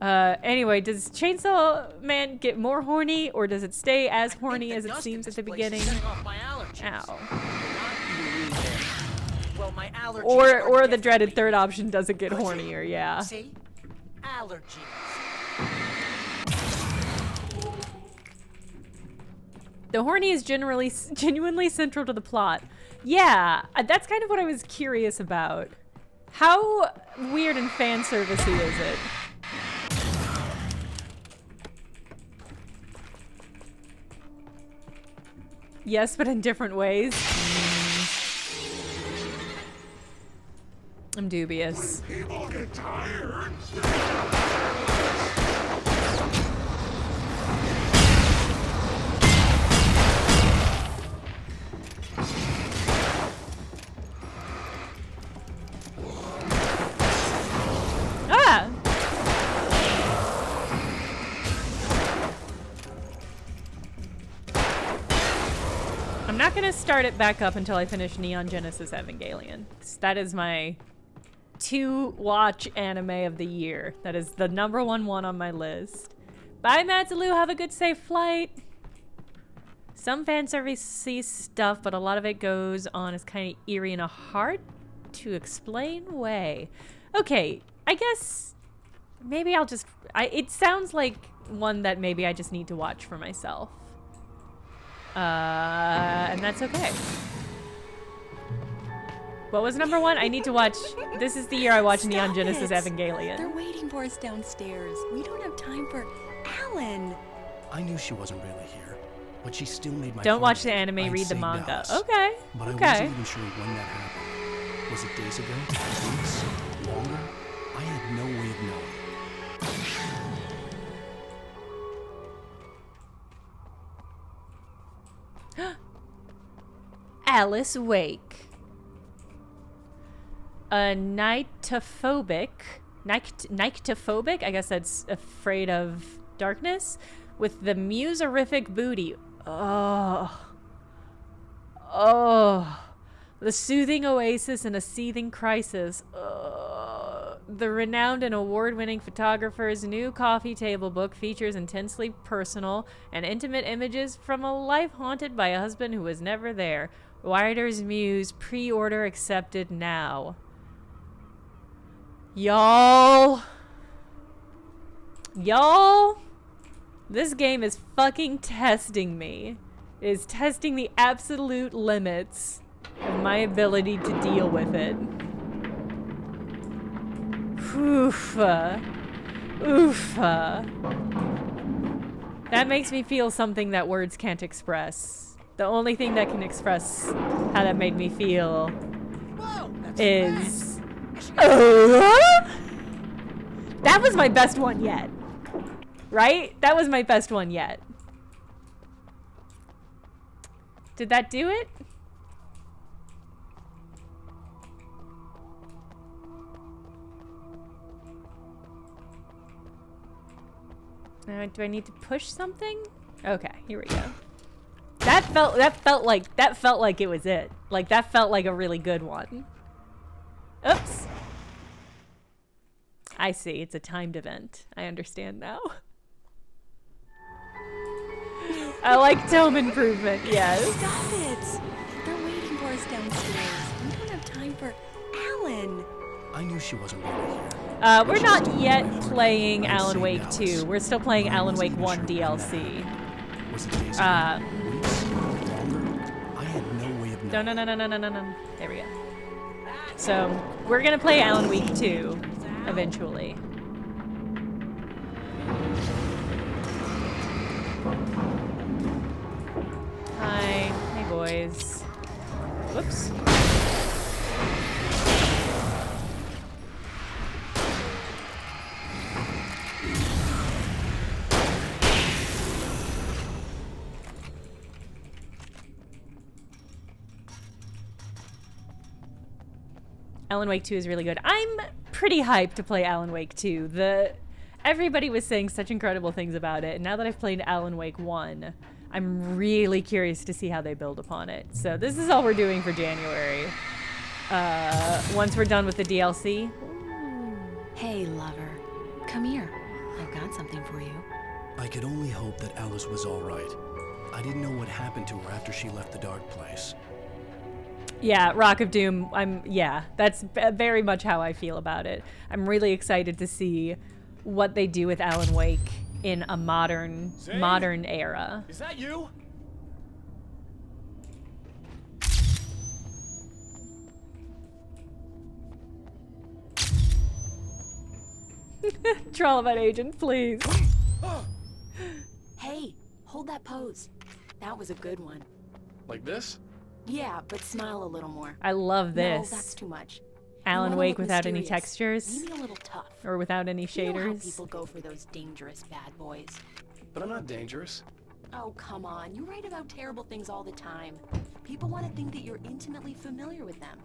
Anyway, does Chainsaw Man get more horny, or does it stay as horny as it seems at the beginning? Ow. Well, my allergies Or the dreaded third option doesn't get hornier, yeah. See? Allergies. The horny is genuinely central to the plot. Yeah, that's kind of what I was curious about. How weird and fan servicey is it? Yes, but in different ways. I'm dubious. People get tired. Ah! I'm not gonna start it back up until I finish Neon Genesis Evangelion. That is my to-watch anime of the year. That is the #1 on my list. Bye, Matsaloo. Have a good, safe flight. Some fan service stuff, but a lot of it goes on as kind of eerie and a hard to explain way. Okay, I guess maybe I'll just... it sounds like one that maybe I just need to watch for myself. And that's okay. What was #1? I need to watch... This is the year I watched Neon Genesis Evangelion. They're waiting for us downstairs. We don't have time for Alan. I knew she wasn't really here, but she still made my... Don't watch the anime, read the manga. Okay. But I okay. wasn't even sure when that happened. Was it days ago? Weeks? Longer? I had no way of knowing. Alice Wake. A nyctophobic, I guess that's afraid of darkness, with the muserific booty. Oh. The soothing oasis in a seething crisis. The renowned and award-winning photographer's new coffee table book features intensely personal and intimate images from a life haunted by a husband who was never there. Writer's Muse, pre-order accepted now. Y'all, this game is fucking testing me. It is testing the absolute limits of my ability to deal with it. Oofa. Oofa. That makes me feel something that words can't express. The only thing that can express how that made me feel is... That was my best one yet. Right? That was my best one yet. Did that do it? Do I need to push something? Okay, here we go. That felt like it was it. Like that felt like a really good one. Oops. I see, it's a timed event. I understand now. I like tome improvement, yes. Stop it! They're waiting for us downstairs. We don't have time for Alan. I knew she wasn't really here. We're not yet playing Alan-Wake 2. We're still playing Alan-Wake 1 DLC. Was it days ago? Weeks? Longer? I had no way of knowing. No. There we go. So, we're gonna play Alan-Wake 2 eventually. Hi. Hey, boys. Whoops. Alan-Wake 2 is really good. I'm pretty hyped to play Alan-Wake 2. Everybody was saying such incredible things about it, and now that I've played Alan-Wake 1, I'm really curious to see how they build upon it. So this is all we're doing for January. Once we're done with the DLC. Hey, lover. Come here. I've got something for you. I could only hope that Alice was all right. I didn't know what happened to her after she left the dark place. Yeah, Rock of Doom, that's very much how I feel about it. I'm really excited to see what they do with Alan Wake in a modern era. Is that you? Trollbot agent, please. Hey, hold that pose. That was a good one. Like this? Yeah, but smile a little more. I love this. No, that's too much. Alan Wake without any textures. Maybe a little tough. Or without any shaders. You know how people go for those dangerous bad boys. But I'm not dangerous. Oh, come on. You write about terrible things all the time. People want to think that you're intimately familiar with them.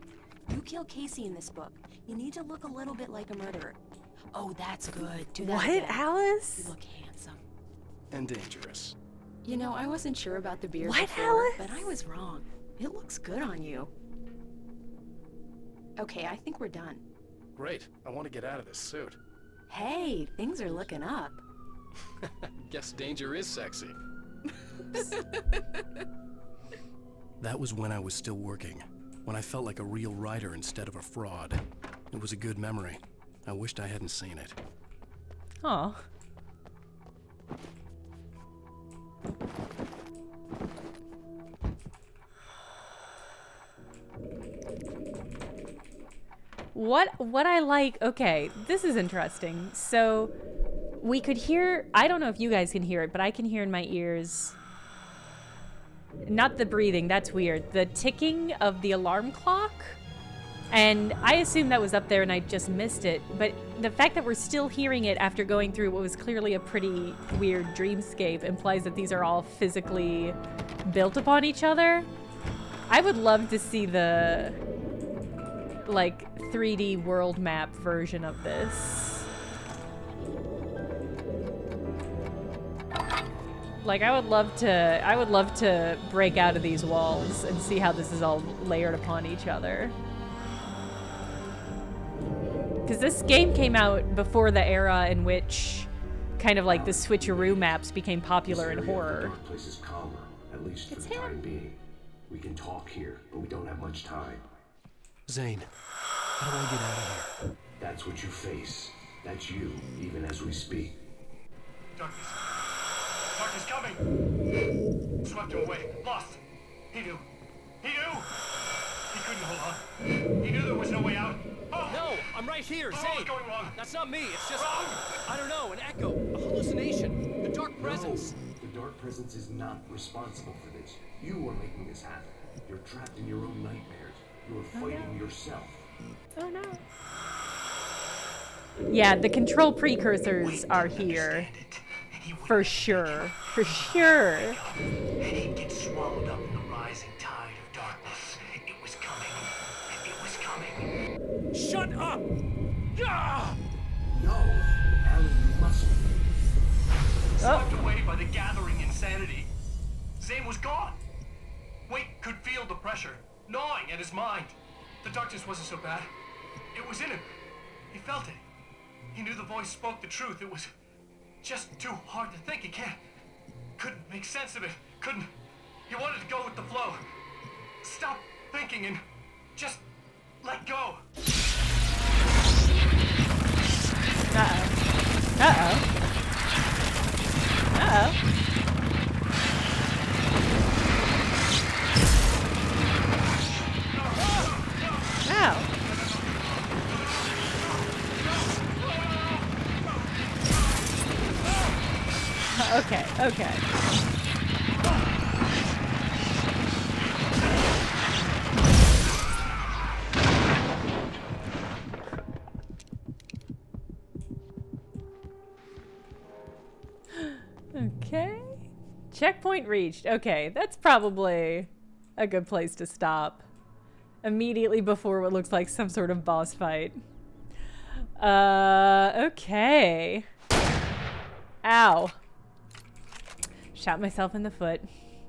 You kill Casey in this book. You need to look a little bit like a murderer. Oh, that's good. Do that what, again. Alice? You look handsome. And dangerous. You know, I wasn't sure about the beard what, before, Alice? But I was wrong. It looks good on you. Okay, I think we're done. Great. I want to get out of this suit. Hey, things are looking up. Guess danger is sexy. That was when I was still working. When I felt like a real writer instead of a fraud. It was a good memory. I wished I hadn't seen it. Aw. What I like, okay, this is interesting. So we could hear, I don't know if you guys can hear it, but I can hear in my ears, not the breathing, that's weird, the ticking of the alarm clock. And I assumed that was up there and I just missed it. But the fact that we're still hearing it after going through what was clearly a pretty weird dreamscape implies that these are all physically built upon each other. I would love to see the, like, 3D world map version of this. Like, I would love to break out of these walls and see how this is all layered upon each other. Because this game came out before the era in which kind of like the switcheroo maps became popular in horror. The place is calmer, at least for the time being. We can talk here, but we don't have much time. Zane, how do I get out of here? That's what you face. That's you, even as we speak. Darkness. Darkness coming! Swept him away. Lost. He knew. He knew! He couldn't hold on. He knew there was no way out. Oh! No, I'm right here. What's Zane. going wrong? That's not me. It's just... Wrong! I don't know, an echo, a hallucination, the dark presence. No, the dark presence is not responsible for this. You are making this happen. You're trapped in your own nightmares. You are fighting yourself. Oh no. Yeah, the control precursors are here. For sure. For sure. And he'd get swallowed up in the rising tide of darkness. It was coming. It was coming. Shut up! Ah! No, Alan, you must. Swept away by the gathering insanity. Zane was gone. Wake could feel the pressure, gnawing at his mind. The darkness wasn't so bad. It was in him. He felt it. He knew the voice spoke the truth. It was just too hard to think. He couldn't make sense of it. Couldn't. He wanted to go with the flow. Stop thinking and just let go. Uh-oh. Uh-oh. Uh-oh. Ow. Okay, okay. Okay. Checkpoint reached. Okay, that's probably a good place to stop. Immediately before what looks like some sort of boss fight. Okay. Ow. Shot myself in the foot.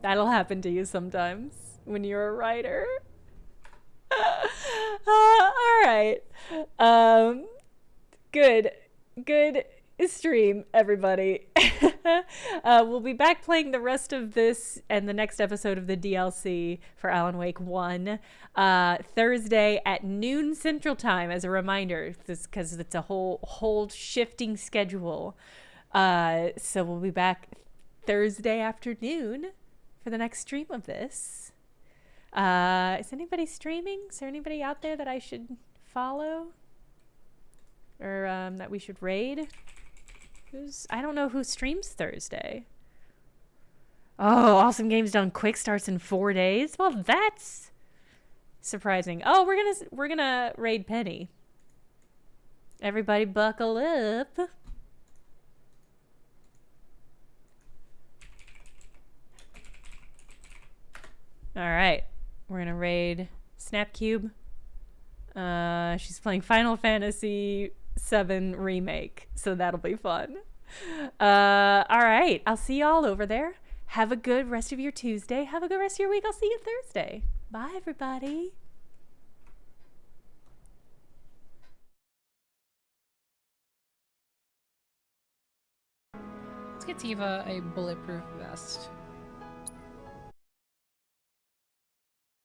That'll happen to you sometimes when you're a writer. Alright. Good stream, everybody. We'll be back playing the rest of this and the next episode of the DLC for Alan Wake 1 Thursday at noon Central Time, as a reminder, because it's a whole shifting schedule. So we'll be back Thursday afternoon for the next stream of this. Is anybody streaming? Is there anybody out there that I should follow? Or that we should raid? I don't know who streams Thursday. Oh, Awesome Games Done Quick starts in 4 days. Well, that's surprising. Oh, we're gonna raid Penny. Everybody buckle up. All right, we're gonna raid Snapcube. She's playing Final Fantasy VII Remake, so that'll be fun. All right, I'll see y'all over there. Have a good rest of your Tuesday. Have a good rest of your week. I'll see you Thursday. Bye, everybody. Let's get Tiva a bulletproof vest.